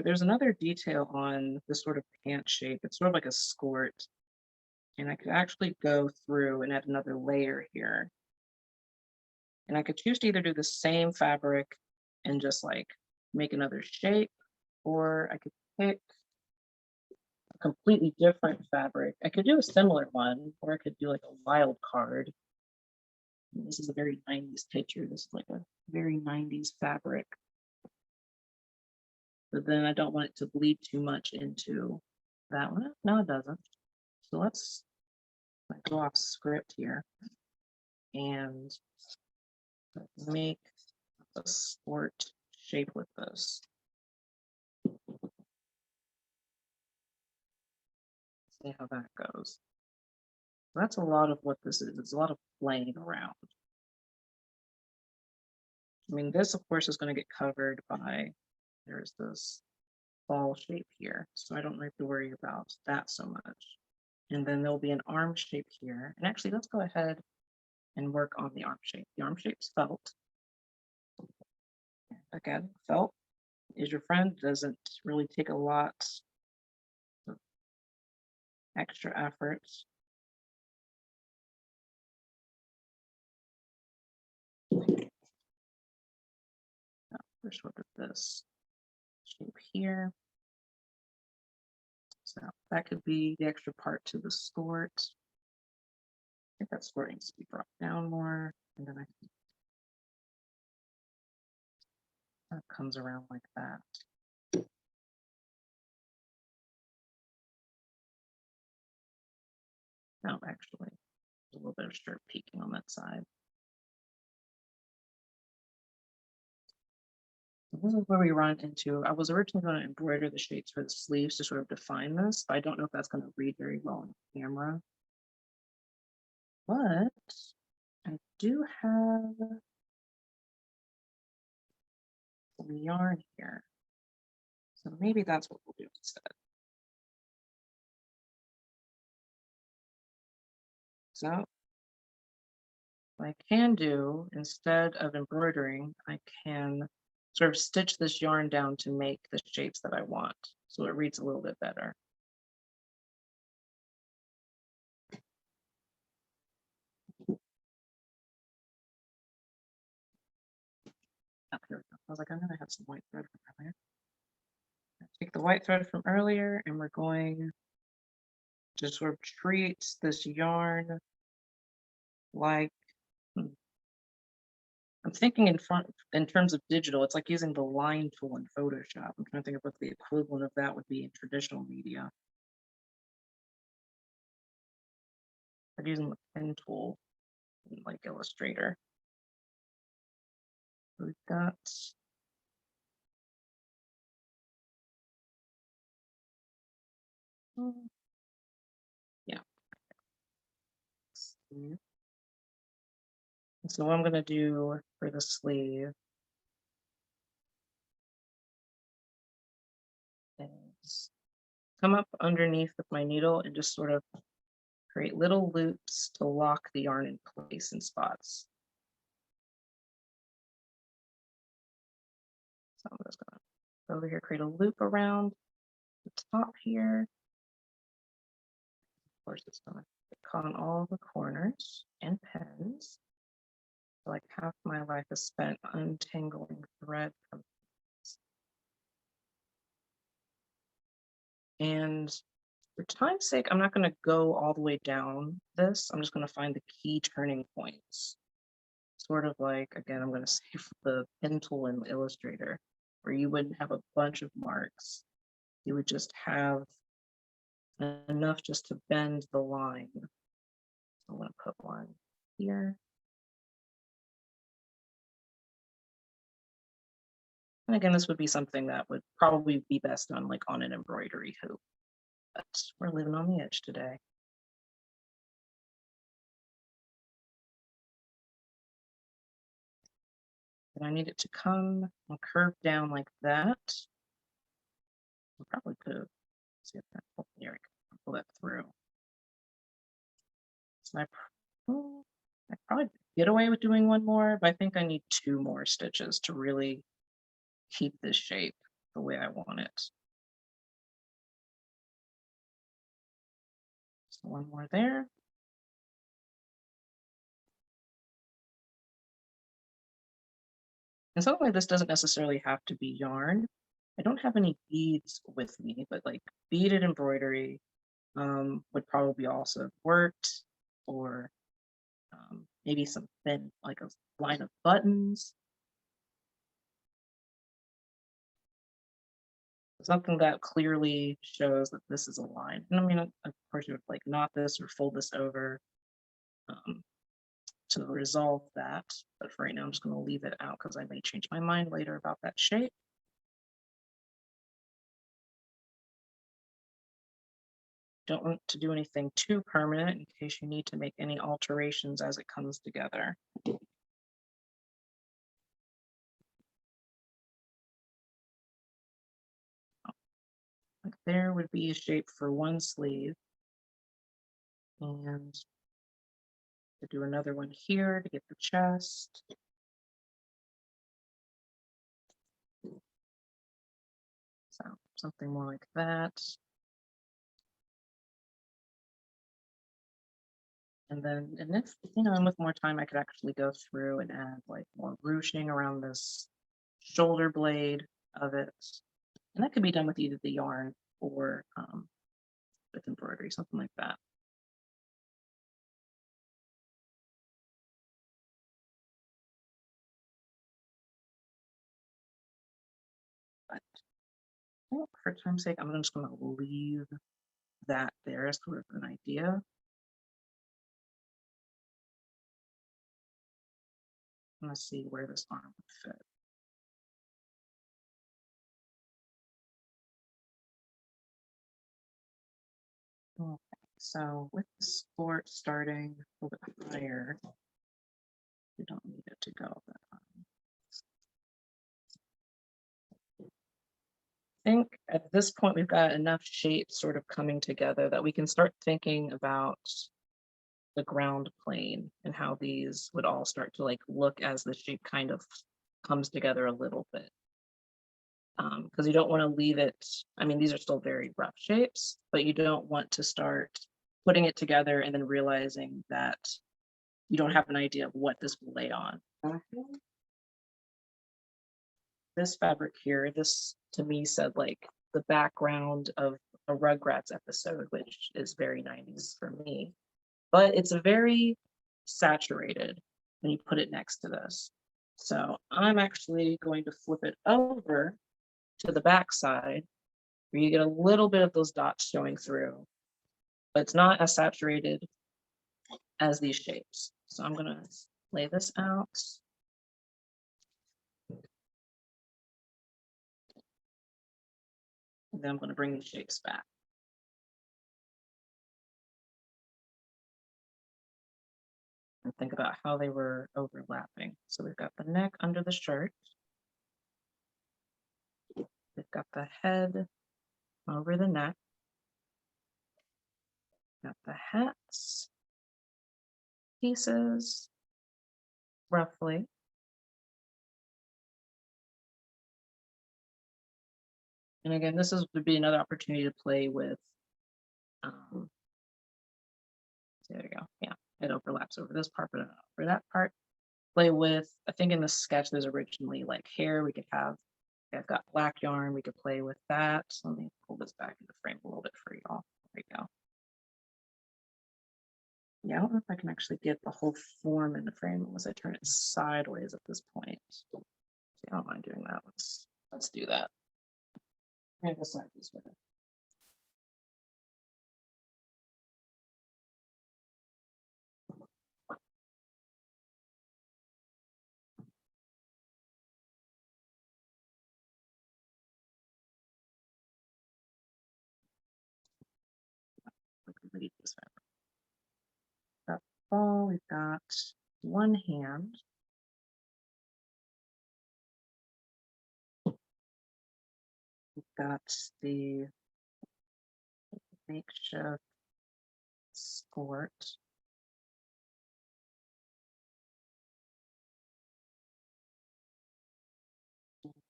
there's another detail on this sort of pant shape. It's sort of like a skirt. And I could actually go through and add another layer here. And I could choose to either do the same fabric and just like make another shape, or I could pick a completely different fabric. I could do a similar one, or I could do like a wild card. And this is a very 90s picture. This is like a very 90s fabric. But then I don't want it to bleed too much into that one. No, it doesn't. So let's go off script here and make a sport shape with this. See how that goes. That's a lot of what this is. It's a lot of playing around. I mean, this of course is going to get covered by, there's this ball shape here. So I don't have to worry about that so much. And then there'll be an arm shape here. And actually, let's go ahead and work on the arm shape. The arm shape's felt. Again, felt is your friend, doesn't really take a lot of extra effort. First look at this shape here. So that could be the extra part to the skirt. I think that skirt needs to be brought down more, and then that comes around like that. No, actually, a little bit of shirt peeking on that side. This is where we run into, I was originally going to embroider the shapes for the sleeves to sort of define this, but I don't know if that's going to read very well on camera. But I do have some yarn here. So maybe that's what we'll do instead. So what I can do, instead of embroidering, I can sort of stitch this yarn down to make the shapes that I want. So it reads a little bit better. Oh, here we go. I was like, I'm gonna have some white thread from earlier. Take the white thread from earlier, and we're going to sort of treat this yarn like, I'm thinking in terms of digital, it's like using the line tool in Photoshop. I'm trying to think of what the equivalent of that would be in traditional media. I'm using the pen tool in like Illustrator. We've got yeah. So what I'm gonna do for the sleeve is come up underneath with my needle and just sort of create little loops to lock the yarn in place in spots. So I'm just gonna go over here, create a loop around the top here. Of course, it's gonna click on all the corners and pens. So like half my life is spent untangling thread from this. And for time's sake, I'm not going to go all the way down this. I'm just going to find the key turning points. Sort of like, again, I'm going to save the pen tool in Illustrator, where you wouldn't have a bunch of marks. You would just have enough just to bend the line. So I'm going to put one here. And again, this would be something that would probably be best done like on an embroidery hoop, but we're living on the edge today. And I need it to come and curve down like that. I probably could see if that there we go, pull that through. So I probably get away with doing one more, but I think I need 2 more stitches to really keep this shape the way I want it. So 1 more there. And something like this doesn't necessarily have to be yarn. I don't have any beads with me, but like beaded embroidery would probably also have worked, or maybe some thin, like a line of buttons. Something that clearly shows that this is a line. And I mean, of course, you would like knot this or fold this over to resolve that. But for right now, I'm just going to leave it out because I may change my mind later about that shape. Don't want to do anything too permanent in case you need to make any alterations as it comes together. Like there would be a shape for 1 sleeve. And to do another one here to get the chest. So something more like that. And then, and if, and with more time, I could actually go through and add like more ruching around this shoulder blade of it. And that could be done with either the yarn or with embroidery, something like that. But for time's sake, I'm just going to leave that there as sort of an idea. Let's see where this arm would fit. Okay, so with the skirt starting a little bit higher, we don't need it to go that high. I think at this point we've got enough shapes sort of coming together that we can start thinking about the ground plane and how these would all start to like look as the shape kind of comes together a little bit. Because you don't want to leave it, I mean, these are still very rough shapes, but you don't want to start putting it together and then realizing that you don't have an idea of what this will lay on. This fabric here, this to me said like the background of a Rugrats episode, which is very 90s for me. But it's a very saturated when you put it next to this. So I'm actually going to flip it over to the back side where you get a little bit of those dots showing through, but it's not as saturated as these shapes. So I'm gonna lay this out. And then I'm gonna bring these shapes back. And think about how they were overlapping. So we've got the neck under the shirt. We've got the head over the neck. Got the hats, pieces, roughly. And again, this would be another opportunity to play with, there we go, yeah, it overlaps over this part, but not over that part. Play with, I think in the sketch there's originally like hair, we could have, I've got black yarn, we could play with that. So let me pull this back into frame a little bit for y'all. There we go. Yeah, I don't know if I can actually get the whole form in the frame unless I turn it sideways at this point. See, I don't mind doing that. Let's do that. I go sideways with it. ball, we've got one hand. We've got the makeshift skirt.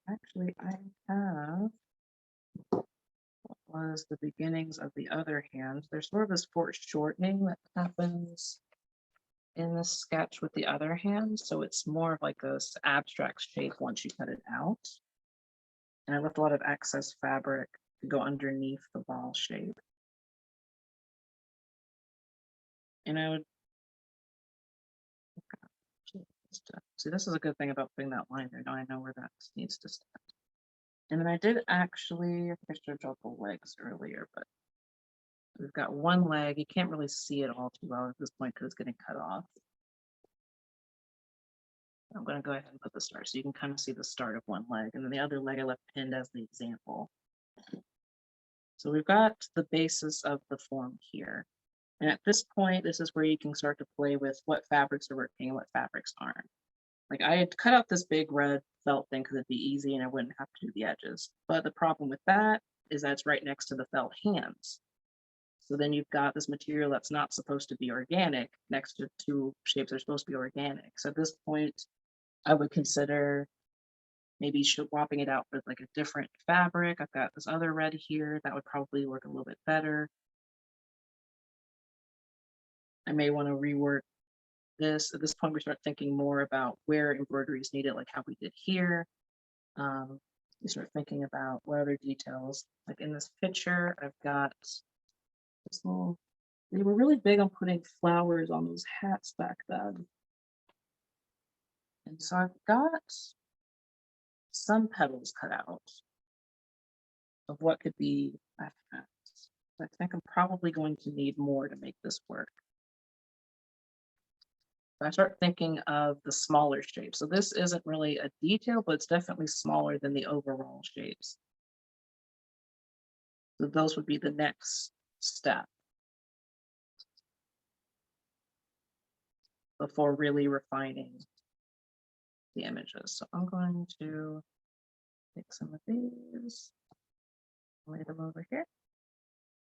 Actually, I have what was the beginnings of the other hand. There's sort of this foreshortening that happens in the sketch with the other hand. So it's more of like this abstract shape once you cut it out. And I left a lot of excess fabric to go underneath the ball shape. And I would see, this is a good thing about putting that line there. Now I know where that needs to stand. And then I did actually, I think I should have drawn the legs earlier, but we've got one leg. You can't really see it all too well at this point because it's getting cut off. I'm going to go ahead and put the start so you can kind of see the start of one leg, and then the other leg I left pinned as the example. So we've got the basis of the form here. And at this point, this is where you can start to play with what fabrics are working and what fabrics aren't. Like I had cut out this big red felt thing because it'd be easy and I wouldn't have to do the edges. But the problem with that is that it's right next to the felt hands. So then you've got this material that's not supposed to be organic next to two shapes that are supposed to be organic. So at this point, I would consider maybe swapping it out with like a different fabric. I've got this other red here that would probably work a little bit better. I may want to rework this. At this point, we start thinking more about where embroidery is needed, like how we did here. We start thinking about what other details. Like in this picture, I've got this little, they were really big on putting flowers on those hats back then. And so I've got some petals cut out of what could be a hat. I think I'm probably going to need more to make this work. I start thinking of the smaller shapes. So this isn't really a detail, but it's definitely smaller than the overall shapes. So those would be the next step before really refining the images. So I'm going to take some of these, lay them over here.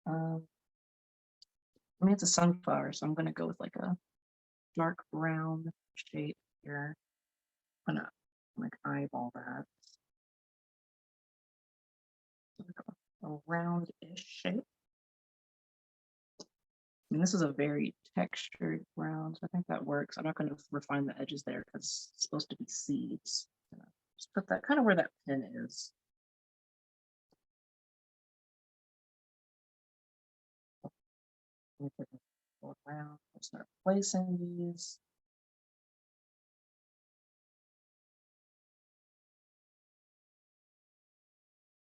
I mean, it's a sunflower, so I'm going to go with like a dark brown shape here. I'm gonna like eyeball that. A round-ish shape. I mean, this is a very textured brown, so I think that works. I'm not going to refine the edges there because it's supposed to be seeds. Just put that kind of where that pin is. Go around, I'll start placing these.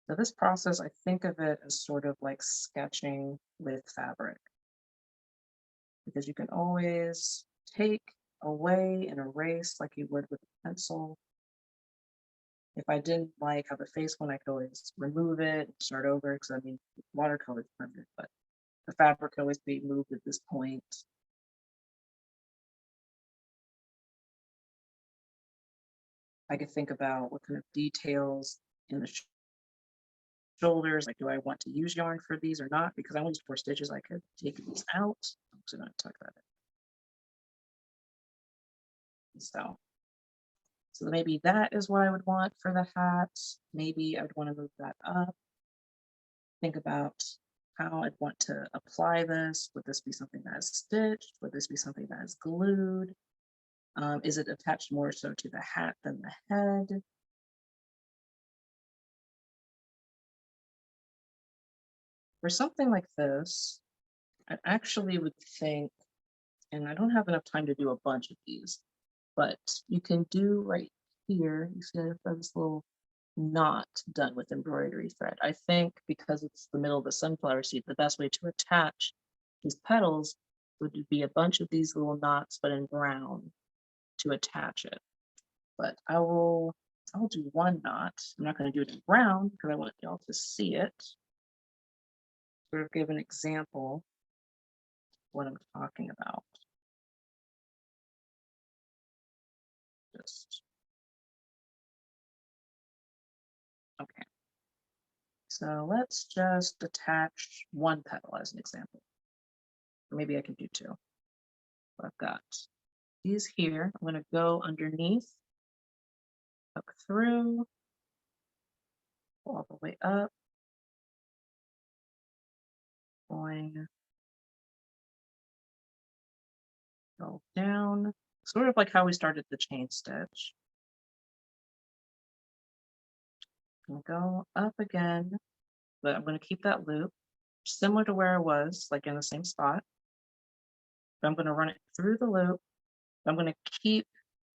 So this process, I think of it as sort of like sketching with fabric, because you can always take away and erase like you would with a pencil. If I didn't like how the face went, I could always remove it, start over, because I mean, watercolor is permanent, but the fabric can always be moved at this point. I could think about what kind of details in the shoulders, like do I want to use yarn for these or not? Because I only used 4 stitches, I could take these out. I'm just gonna tuck that in. So maybe that is what I would want for the hat. Maybe I would want to move that up. Think about how I'd want to apply this. Would this be something that is stitched? Would this be something that is glued? Is it attached more so to the hat than the head? For something like this, I actually would think, and I don't have enough time to do a bunch of these, but you can do right here, you see this little knot done with embroidery thread. I think because it's the middle of the sunflower seed, the best way to attach these petals would be a bunch of these little knots, but in brown to attach it. But I'll do one knot. I'm not going to do it in brown because I want y'all to see it. Sort of give an example of what I'm talking about. So let's just attach one petal as an example. Or maybe I can do two. I've got these here. I'm going to go underneath, up through, all the way up, going, go down, sort of like how we started the chain stitch. I'm going to go up again, but I'm going to keep that loop similar to where I was, like in the same spot. But I'm going to run it through the loop. I'm going to keep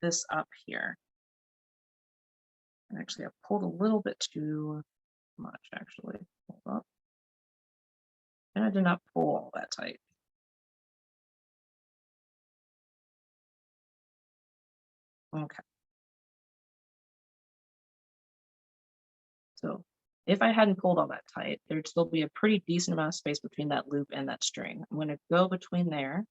this up here. And actually, I pulled a little bit too much, actually. Hold up. And I did not pull all that tight. Okay. So if I hadn't pulled all that tight, there'd still be a pretty decent amount of space between that loop and that string. I'm going to go between there.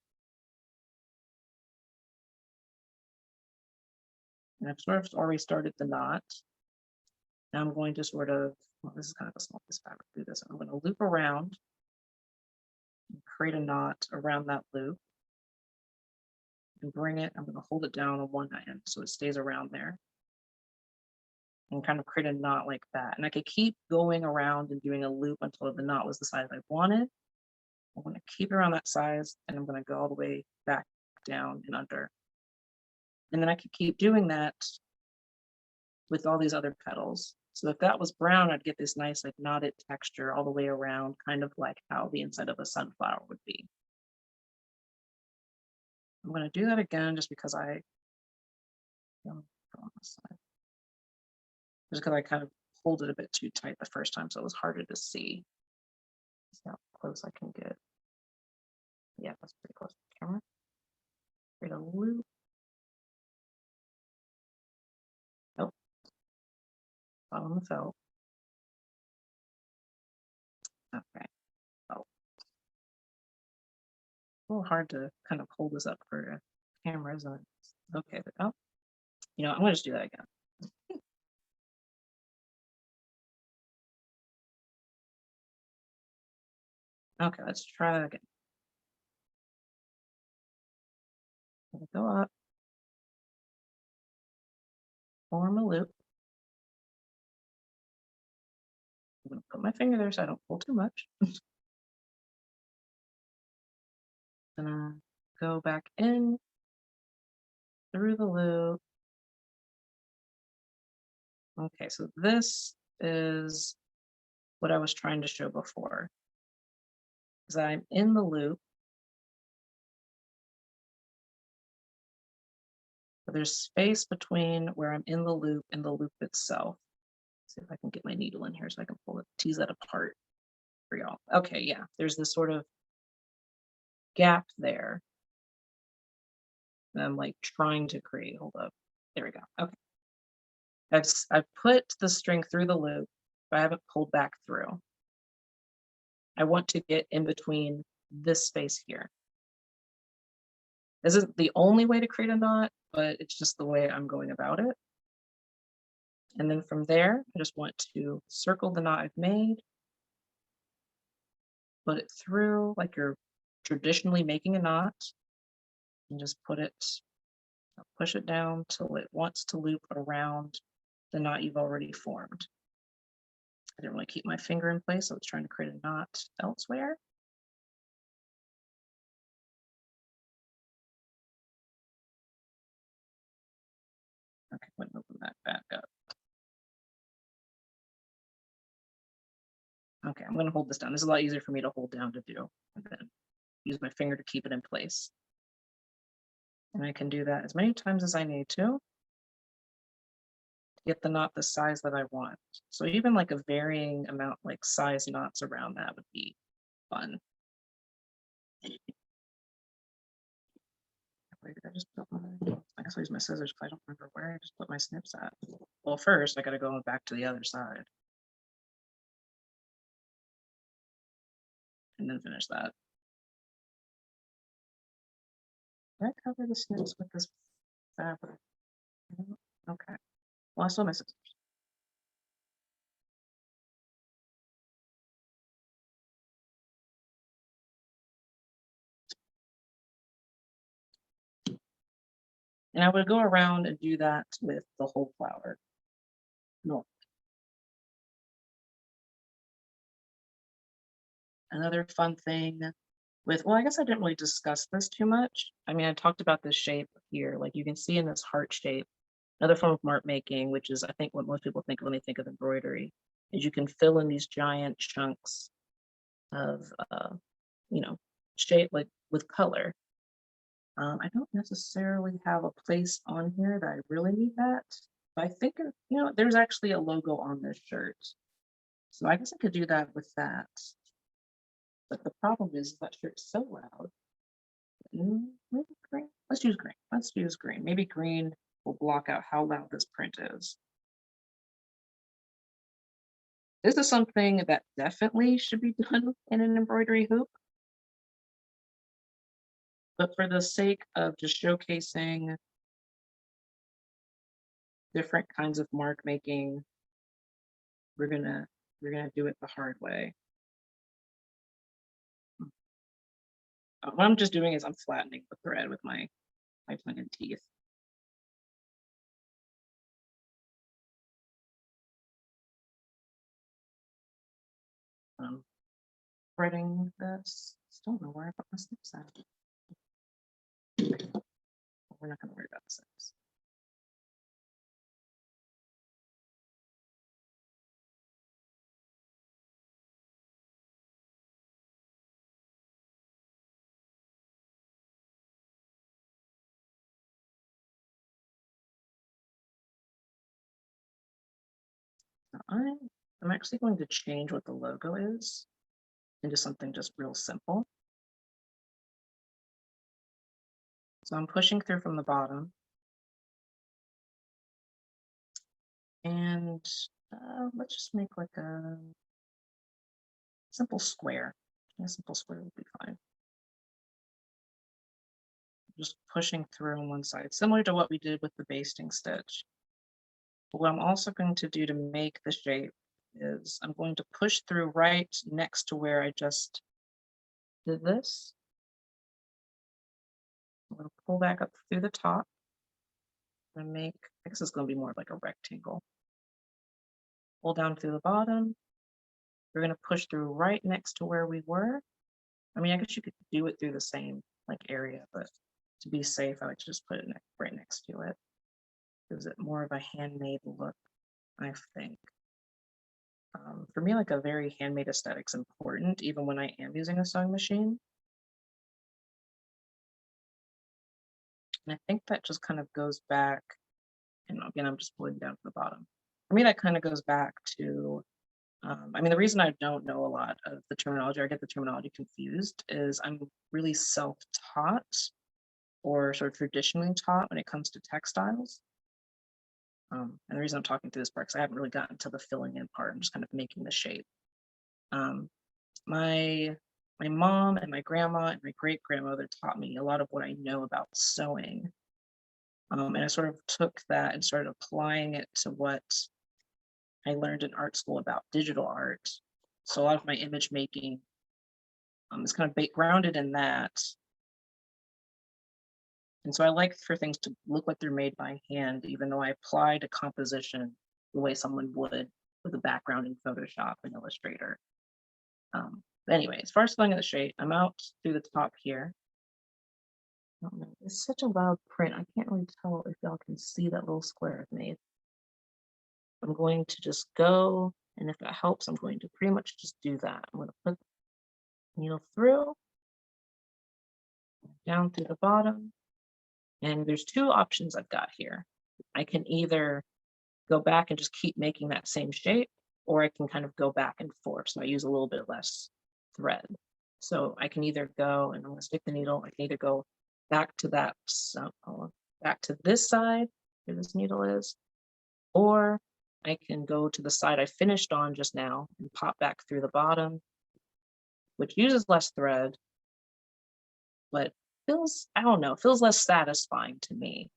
And I've sort of already started the knot. Now I'm going to sort of, well, this is kind of a small piece of fabric, do this. I'm going to loop around and create a knot around that loop. And bring it, I'm going to hold it down on one end so it stays around there. And kind of create a knot like that. And I could keep going around and doing a loop until the knot was the size I wanted. I'm going to keep it around that size and I'm going to go all the way back down and under. And then I could keep doing that with all these other petals. So if that was brown, I'd get this nice like knotted texture all the way around, kind of like how the inside of a sunflower would be. I'm going to do that again just because I kind of pulled it a bit too tight the first time, so it was harder to see. See how close I can get. Yeah, that's pretty close to the camera. Create a loop. Nope. On the felt. Okay. Oh. A little hard to kind of hold this up for cameras. Okay, but oh, you know, I'm gonna just do that again. Okay, let's try that again. Go up, form a loop. I'm gonna put my finger there so I don't pull too much. Gonna go back in through the loop. Okay, so this is what I was trying to show before. Is I'm in the loop. But there's space between where I'm in the loop and the loop itself. See if I can get my needle in here so I can pull it, tease that apart for y'all. Okay, yeah, there's this sort of gap there. And I'm like trying to create. Hold up. There we go. Okay. I've put the string through the loop, but I haven't pulled back through. I want to get in between this space here. This isn't the only way to create a knot, but it's just the way I'm going about it. And then from there, I just want to circle the knot I've made, put it through like you're traditionally making a knot, and just put it, push it down till it wants to loop around the knot you've already formed. I didn't really keep my finger in place, so I was trying to create a knot elsewhere. Okay, let me open that back up. Okay, I'm going to hold this down. This is a lot easier for me to hold down to do, and then use my finger to keep it in place. And I can do that as many times as I need to get the knot the size that I want. So even like a varying amount, like size knots around that would be fun. Where did I just put my, I guess I'll use my scissors because I don't remember where I just put my snips at. Well, first I got to go back to the other side. And then finish that. Did I cover the snips with this fabric? Okay. Well, I still have my scissors. And I would go around and do that with the whole flower. No. Another fun thing with, well, I guess I didn't really discuss this too much. I mean, I talked about this shape here, like you can see in this heart shape. Another form of mark making, which is I think what most people think when they think of embroidery, is you can fill in these giant chunks of, you know, shape like with color. I don't necessarily have a place on here that I really need that. But I think, you know, there's actually a logo on this shirt. So I guess I could do that with that. But the problem is that shirt's so loud. Maybe green. Let's use green. Let's use green. Maybe green will block out how loud this print is. This is something that definitely should be done in an embroidery hoop. But for the sake of just showcasing different kinds of mark making, we're gonna do it the hard way. What I'm just doing is I'm flattening the thread with my tongue and teeth. Threading this. Still don't know where I put my snips at. We're not gonna worry about this. I'm actually going to change what the logo is into something just real simple. So I'm pushing through from the bottom. And let's just make like a simple square. A simple square would be fine. Just pushing through on one side, similar to what we did with the basting stitch. But what I'm also going to do to make the shape is I'm going to push through right next to where I just did this. I'm going to pull back up through the top and make, I guess it's going to be more like a rectangle. Pull down through the bottom. We're going to push through right next to where we were. I mean, I guess you could do it through the same like area, but to be safe, I would just put it right next to it. Gives it more of a handmade look, I think. For me, like a very handmade aesthetic is important, even when I am using a sewing machine. And I think that just kind of goes back, and again, I'm just pulling down to the bottom. For me, that kind of goes back to, I mean, the reason I don't know a lot of the terminology, or I get the terminology confused, is I'm really self-taught or sort of traditionally taught when it comes to textiles. And the reason I'm talking through this part, because I haven't really gotten to the filling in part. I'm just kind of making the shape. My mom and my grandma and my great grandmother taught me a lot of what I know about sewing. And I sort of took that and started applying it to what I learned in art school about digital art. So a lot of my image making is kind of grounded in that. And so I like for things to look like they're made by hand, even though I apply to composition the way someone would with a background in Photoshop and Illustrator. But anyway, as far as filling in the shape, I'm out through the top here. I don't know, it's such a loud print. I can't really tell if y'all can see that little square I've made. I'm going to just go, and if that helps, I'm going to pretty much just do that. I'm going to put the needle through, down through the bottom. And there's two options I've got here. I can either go back and just keep making that same shape, or I can kind of go back and forth. So I use a little bit less thread. So I can either go, and I'm going to stick the needle, I can either go back to that, back to this side where this needle is, or I can go to the side I finished on just now and pop back through the bottom, which uses less thread, but feels, I don't know, feels less satisfying to me.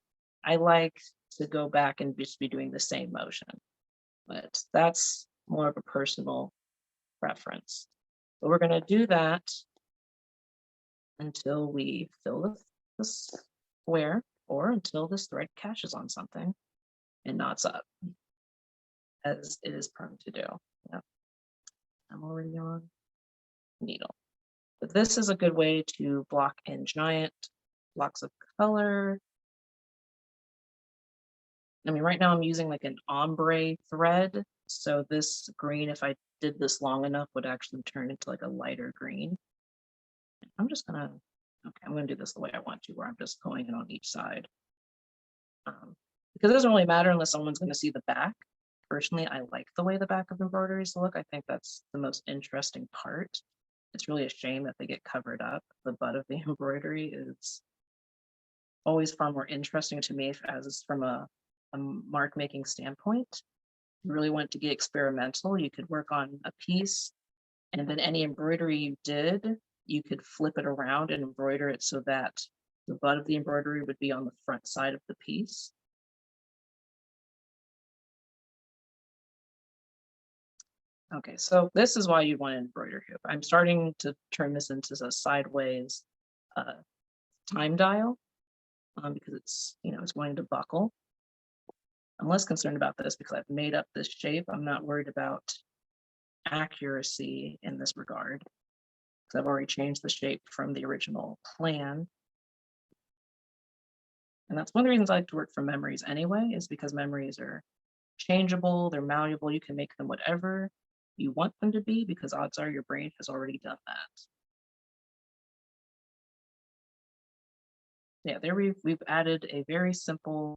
I like to go back and just be doing the same motion, but that's more of a personal preference. But we're going to do that until we fill the square. or until this thread catches on something and knots up, as it is prone to do. Yep. I'm already on needle. But this is a good way to block in giant blocks of color. I mean, right now I'm using like an ombre thread. So this green, if I did this long enough, would actually turn into like a lighter green. I'm just gonna, okay, I'm gonna do this the way I want to, where I'm just going in on each side. Because it doesn't really matter unless someone's gonna see the back. Personally, I like the way the back of embroideries look. I think that's the most interesting part. It's really a shame that they get covered up. The butt of the embroidery is always far more interesting to me as from a mark making standpoint. You really want to get experimental. You could work on a piece, and then any embroidery you did, you could flip it around and embroider it so that the butt of the embroidery would be on the front side of the piece. Okay, so this is why you want an embroider hoop. I'm starting to turn this into a sideways time dial because it's, it's going to buckle. I'm less concerned about this because I've made up this shape. I'm not worried about accuracy in this regard because I've already changed the shape from the original plan. And that's one of the reasons I like to work from memories anyway, is because memories are changeable, they're malleable, you can make them whatever you want them to be because odds are your brain has already done that. Yeah, there we've added a very simple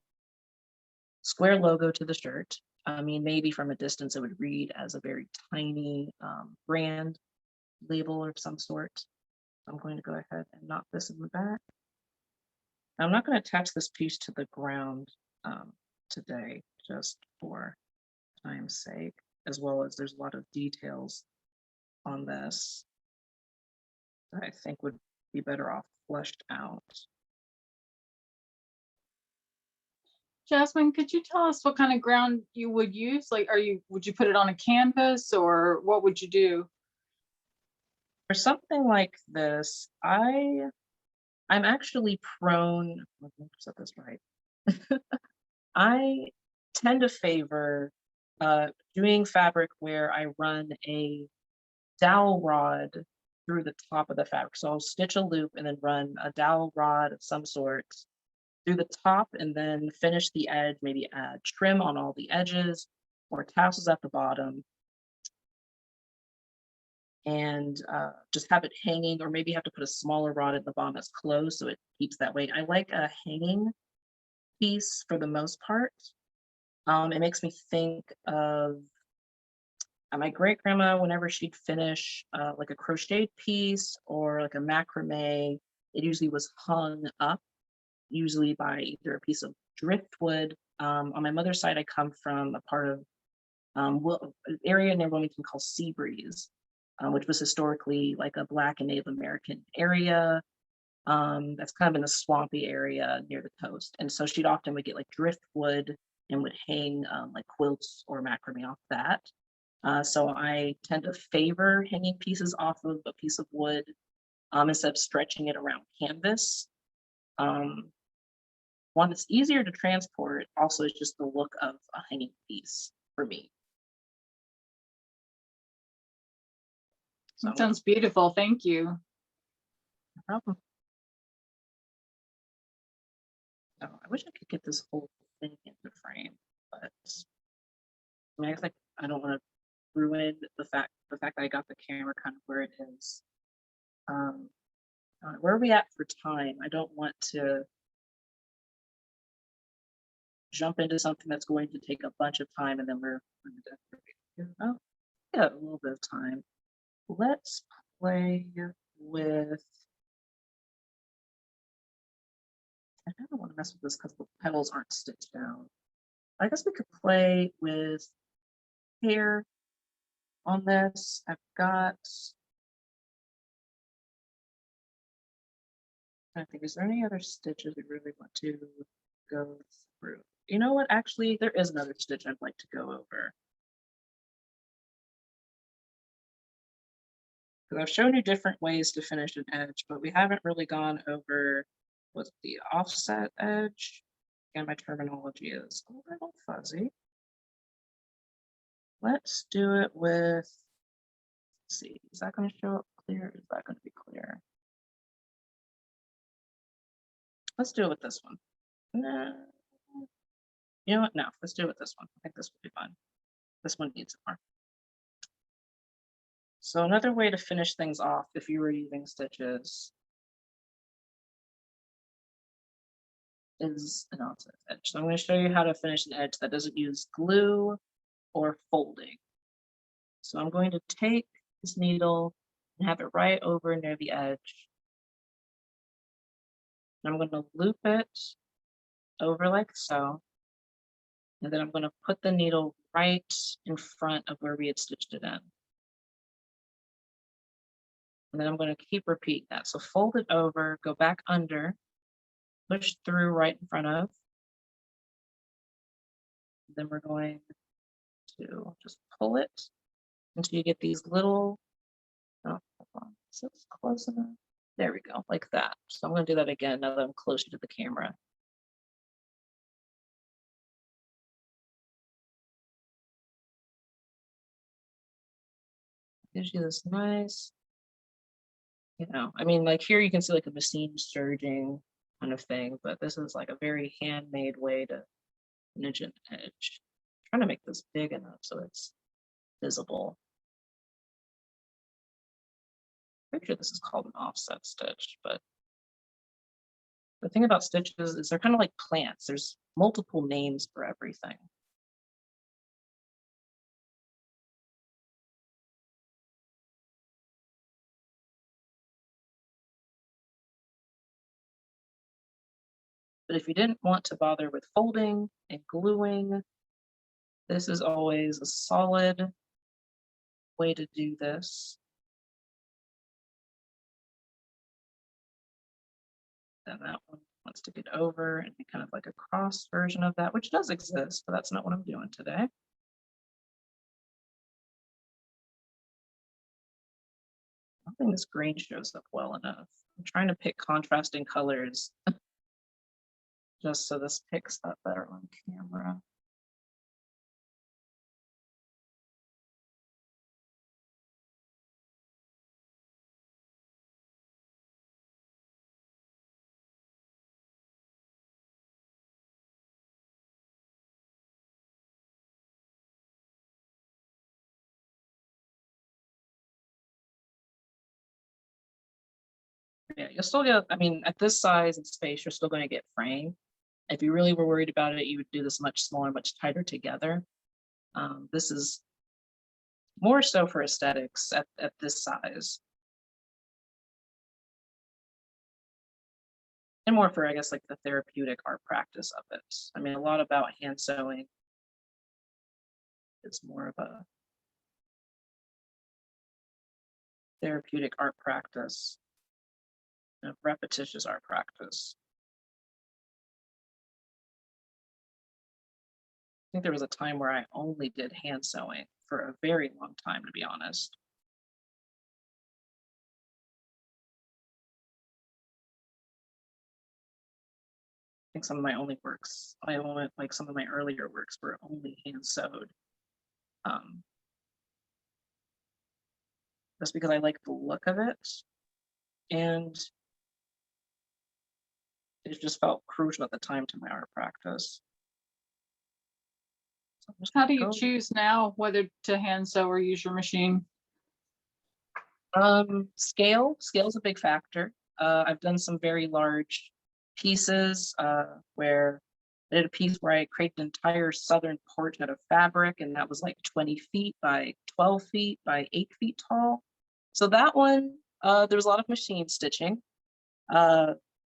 square logo to the shirt. I mean, maybe from a distance it would read as a very tiny brand label of some sort. I'm going to go ahead and knock this in the back. I'm not going to attach this piece to the ground today, just for time's sake, as well as there's a lot of details on this that I think would be better off fleshed out. Jasmine, could you tell us what kind of ground you would use? Like, would you put it on a canvas or what would you do? For something like this, I'm actually prone, let me set this right. I tend to favor doing fabric where I run a dowel rod through the top of the fabric. So I'll stitch a loop and then run a dowel rod of some sort through the top and then finish the edge, maybe add trim on all the edges or tassels at the bottom. And just have it hanging, or maybe you have to put a smaller rod at the bottom that's closed so it keeps that weight. I like a hanging piece for the most part. It makes me think of my great grandma whenever she'd finish like a crocheted piece or like a macrame. It usually was hung up, usually by either a piece of driftwood. On my mother's side, I come from a part of an area near Wilmington called Seabreeze, which was historically like a Black and Native American area. That's kind of in a swampy area near the coast. And so she'd often would get like driftwood and would hang like quilts or macrame off that. So I tend to favor hanging pieces off of a piece of wood instead of stretching it around canvas. One, it's easier to transport. Also, it's just the look of a hanging piece for me. So That sounds beautiful. Thank you. no problem. Oh, I wish I could get this whole thing into frame, but I mean, I guess I don't want to ruin the fact that I got the camera kind of where it is. Where are we at for time? I don't want to jump into something that's going to take a bunch of time and then we're oh, yeah, a little bit of time. Let's play with. I don't want to mess with this because the petals aren't stitched down. I guess we could play with hair on this. I've got. I think, is there any other stitches we really want to go through? You know what? Actually, there is another stitch I'd like to go over. Because I've shown you different ways to finish an edge, but we haven't really gone over with the offset edge. And my terminology is a little fuzzy. Let's do it with, let's see, is that going to show up clear? Is that going to be clear? Let's do it with this one. Nah. You know what? No, let's do it with this one. I think this will be fun. This one needs it more. So another way to finish things off if you were using stitches is an offset edge. So I'm going to show you how to finish an edge that doesn't use glue or folding. So I'm going to take this needle and have it right over near the edge. And I'm going to loop it over like so. And then I'm going to put the needle right in front of where we had stitched it in. And then I'm going to keep repeating that. So fold it over, go back under, push through right in front of. Then we're going to just pull it until you get these little, oh, hold on, is this close enough? There we go, like that. So I'm going to do that again now that I'm closer to the camera. Gives you this nice, you know, I mean, like here you can see like a machine surging kind of thing, but this is like a very handmade way to finish an edge. I'm trying to make this big enough so it's visible. Pretty sure this is called an offset stitch, but the thing about stitches is they're kind of like plants. There's multiple names for everything. But if you didn't want to bother with folding and gluing, this is always a solid way to do this. Then that one wants to get over and be kind of like a cross version of that, which does exist, but that's not what I'm doing today. I don't think this green shows up well enough. I'm trying to pick contrasting colors just so this picks up better on camera. Yeah, you'll still get, I mean, at this size and space, you're still going to get frame. If you really were worried about it, you would do this much smaller, much tighter together. This is more so for aesthetics at this size. And more for, I guess, like the therapeutic art practice of it. I mean, a lot about hand sewing is more of a therapeutic art practice, a repetitious art practice. I think there was a time where I only did hand sewing for a very long time, to be honest. I think some of my only works, like some of my earlier works were only hand sewed. That's because I like the look of it. And it just felt crucial at the time to my art practice. So How do you choose now whether to hand sew or use your machine? Scale is a big factor. I've done some very large pieces where I did a piece where I created an entire southern porch out of fabric, and that was like 20 feet by 12 feet by 8 feet tall. So that one, there was a lot of machine stitching.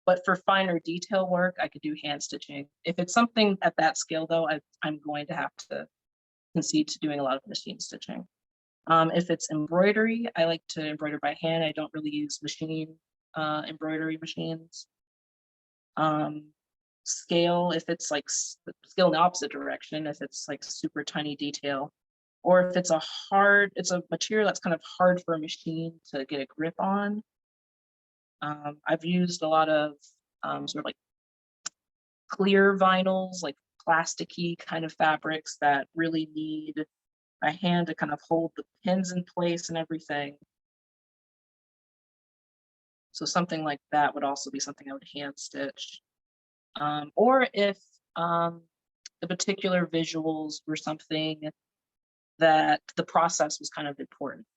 But for finer detail work, I could do hand stitching. If it's something at that scale, though, I'm going to have to concede to doing a lot of machine stitching. If it's embroidery, I like to embroider by hand. I don't really use machine embroidery machines. Scale, if it's like scale in the opposite direction, if it's like super tiny detail, or if it's a material that's kind of hard for a machine to get a grip on. I've used a lot of sort of like clear vinyls, like plasticky kind of fabrics that really need a hand to kind of hold the pins in place and everything. So something like that would also be something I would hand stitch. Or if the particular visuals were something that the process was kind of important.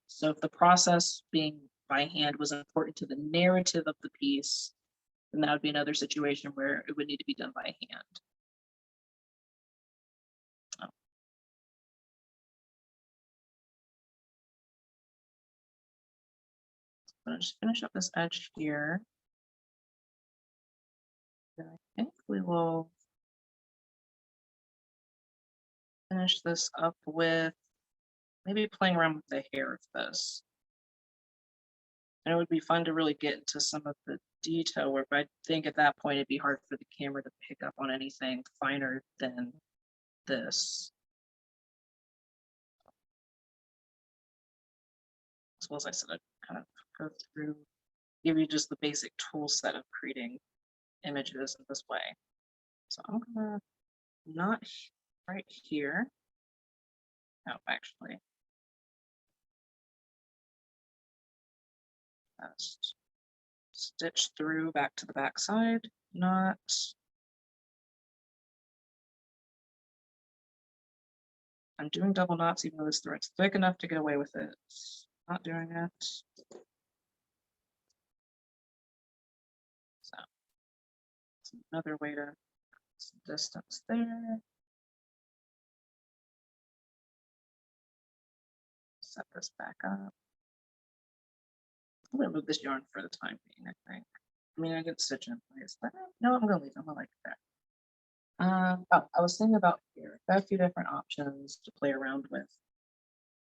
So if the process being by hand was important to the narrative of the piece, then that would be another situation where it would need to be done by hand. Oh. I'm gonna just finish up this edge here. Then I think we will finish this up with maybe playing around with the hair of this. And it would be fun to really get into some of the detail work, but I think at that point it'd be hard for the camera to pick up on anything finer than this. As well as I said, I'd kind of go through, give you just the basic tool set of creating images in this way. So I'm gonna not right here. No, actually. Just stitch through back to the back side, not. I'm doing double knots even though this thread's thick enough to get away with it. Not doing it. So it's another way to some distance there. Set this back up. I'm gonna move this yarn for the time being, I think. I mean, I get stitch in place, but no, I'm gonna leave them like that. Oh, I was thinking about here. I've got a few different options to play around with.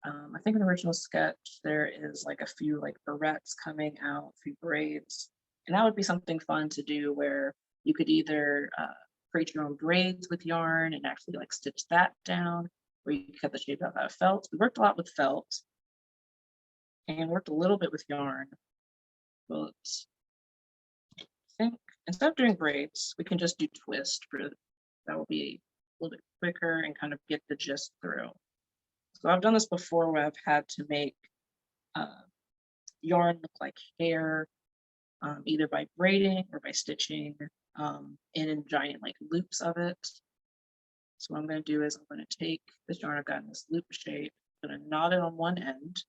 I think in the original sketch, there is like a few like barrettes coming out, a few braids. And that would be something fun to do where you could either create your own braids with yarn and actually like stitch that down, or you could cut the shape out of felt. We worked a lot with felt and worked a little bit with yarn. But I think instead of doing braids, we can just do twist. That will be a little bit quicker and kind of get the gist through. So I've done this before where I've had to make yarn look like hair, either by braiding or by stitching in giant like loops of it. So what I'm going to do is I'm going to take this yarn I've got in this loop shape, I'm going to knot it on one end.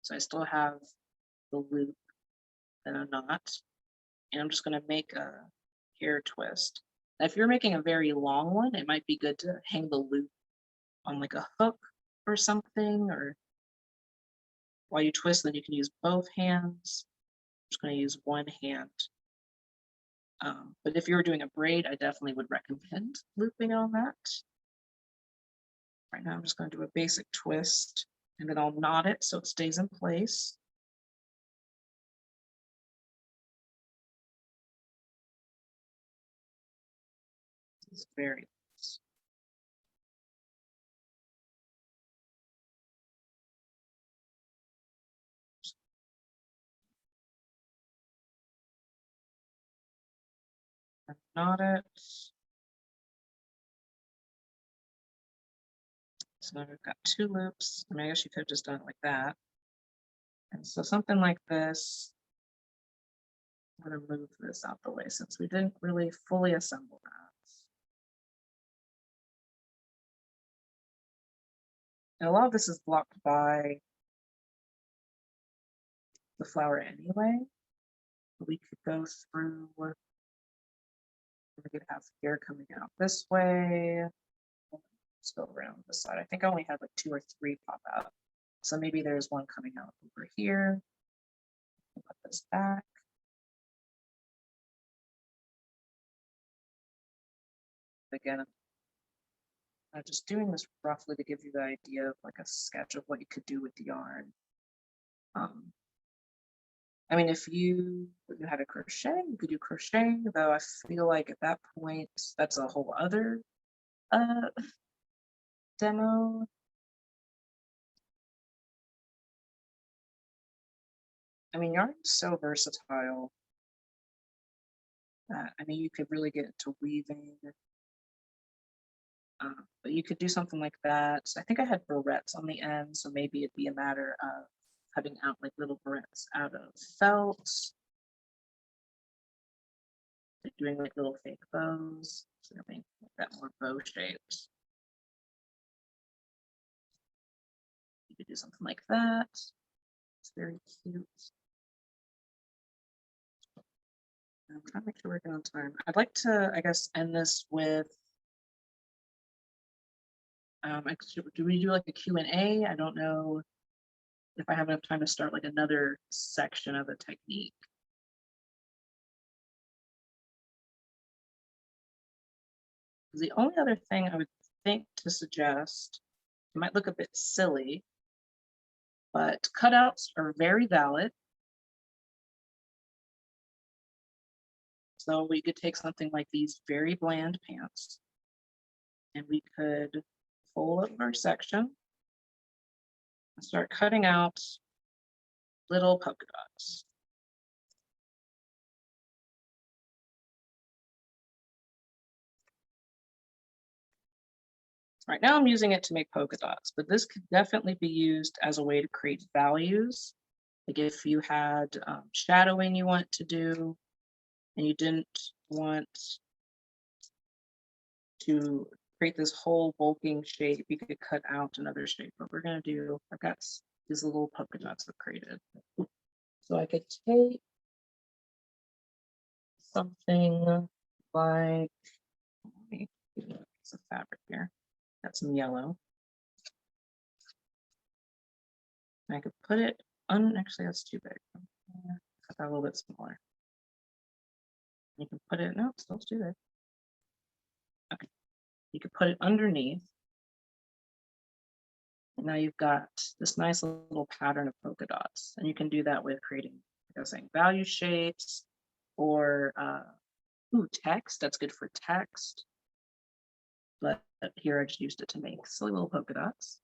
So I still have the loop and a knot, and I'm just going to make a hair twist. Now, if you're making a very long one, it might be good to hang the loop on like a hook or something, or while you twist, then you can use both hands. I'm just going to use one hand. But if you were doing a braid, I definitely would recommend looping on that. Right now, I'm just going to do a basic twist, and then I'll knot it so it stays in place. It's very nice. Knot it. So now we've got two loops. I mean, I guess you could have just done it like that. And so something like this, I'm going to move this out the way since we didn't really fully assemble that. And a lot of this is blocked by the flower anyway. We could go through, we could have hair coming out this way. Let's go around this side. I think I only had like 2 or 3 pop out. So maybe there's one coming out over here. I'll put this back. Again, I'm just doing this roughly to give you the idea of like a sketch of what you could do with the yarn. I mean, if you had a crochet, you could do crocheting, though I feel like at that point, that's a whole other demo. I mean, yarn is so versatile. I mean, you could really get into weaving. But you could do something like that. So I think I had barrettes on the end, so maybe it'd be a matter of cutting out like little barrettes out of felt, like doing like little fake bows, so they're making that more bow shapes. You could do something like that. It's very cute. I'm trying to make sure we're good on time. I'd like to, I guess, end this with do we do like a Q&A? I don't know if I have enough time to start like another section of a technique. The only other thing I would think to suggest, it might look a bit silly, but cutouts are very valid. So we could take something like these very bland pants and we could fold up our section and start cutting out little polka dots. Right now I'm using it to make polka dots, but this could definitely be used as a way to create values. Like if you had shadowing you want to do and you didn't want to create this whole bulking shape, you could cut out another shape. What we're gonna do, I've got these little polka dots I've created. So I could take something like, let me do a piece of fabric here. Got some yellow. And I could put it on, actually that's too big. Cut that a little bit smaller. You can put it, no, still too big. Okay, you could put it underneath. And now you've got this nice little pattern of polka dots. And you can do that with creating, like I was saying, value shapes or text. That's good for text. But here I just used it to make silly little polka dots.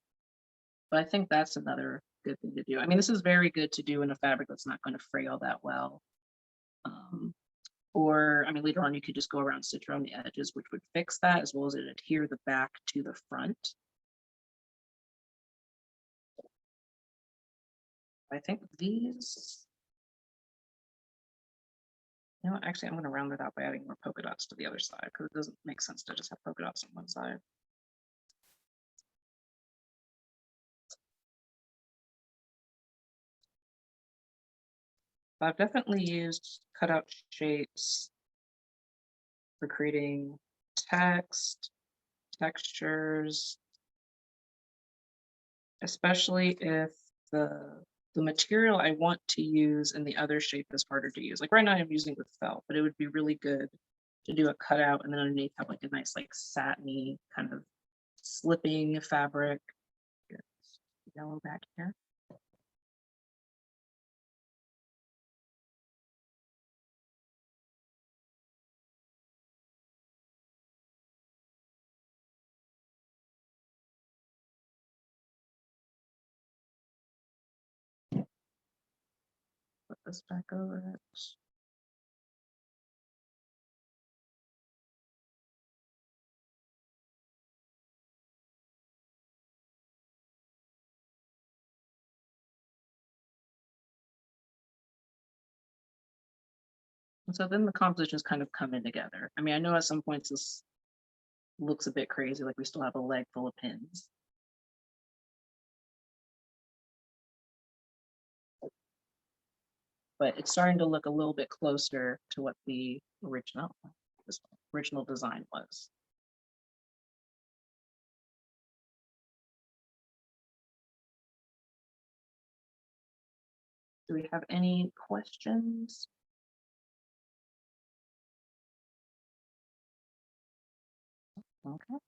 But I think that's another good thing to do. I mean, this is very good to do in a fabric that's not going to fray all that well. Or, I mean, later on, you could just go around, stitch around the edges, which would fix that, as well as it adhere the back to the front. I think these, you know, actually, I'm going to round it out by adding more polka dots to the other side, because it doesn't make sense to just have polka dots on one side. I've definitely used cutout shapes for creating text, textures, especially if the material I want to use in the other shape is harder to use. Like right now I'm using it with felt, but it would be really good to do a cutout and then underneath have like a nice like satiny kind of slipping fabric. Yellow back here. Put this back over it. And so then the compositions kind of come in together. I mean, I know at some points this looks a bit crazy, like we still have a leg full of pins. But it's starting to look a little bit closer to what the original design was. Do we have any questions? Okay.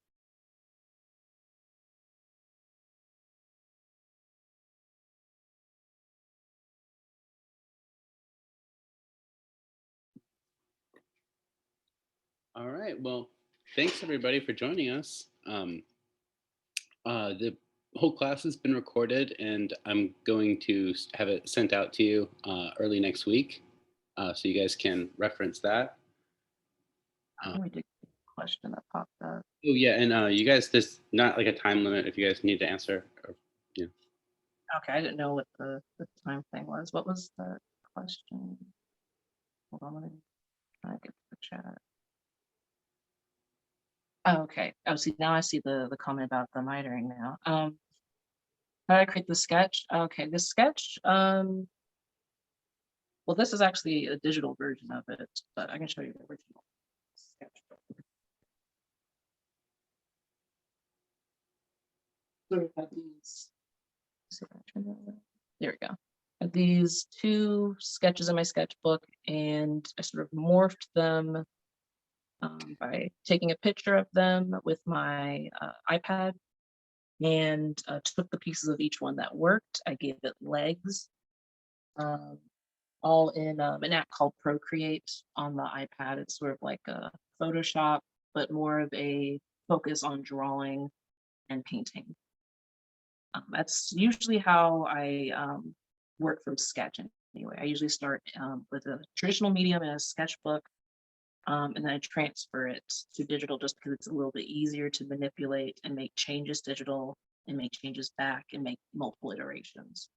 All right. Well, thanks everybody for joining us. The whole class has been recorded, and I'm going to have it sent out to you early next week, so you guys can reference that. I think we did get a question that popped up. Oh yeah, and you guys, there's not like a time limit if you guys need to answer. Or, yeah. Okay, I didn't know what the time thing was. What was the question? Hold on, let me try to get to the chat. Oh, okay. Oh, see, now I see the comment about the mitering now. How did I create the sketch? Okay, the sketch, well, this is actually a digital version of it, but I can show you the original sketchbook. So we have these. See if I turn that around. There we go. I have these two sketches in my sketchbook, and I sort of morphed them by taking a picture of them with my iPad and took the pieces of each one that worked. I gave it legs, all in an app called Procreate on the iPad. It's sort of like a Photoshop, but more of a focus on drawing and painting. That's usually how I work from sketch anyway. I usually start with a traditional medium in a sketchbook, and then I transfer it to digital just because it's a little bit easier to manipulate and make changes digital and make changes back and make multiple iterations.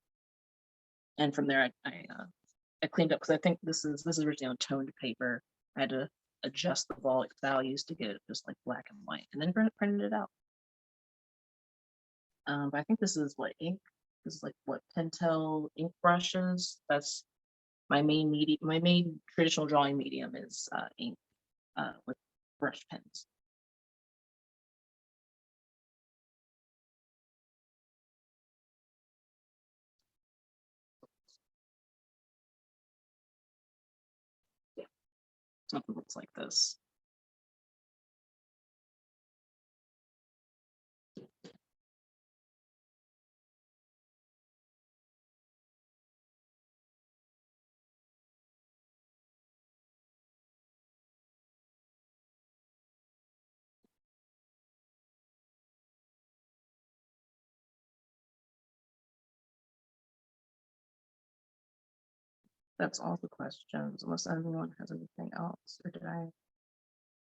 And from there, I cleaned up because I think this is originally on toned paper. I had to adjust the values to get it just like black and white, and then printed it out. But I think this is what ink. This is like what Pentel ink brushes. That's my main medium. My main traditional drawing medium is ink with brush pens. Yeah, something looks like this. That's all the questions, unless anyone has anything else, or did I?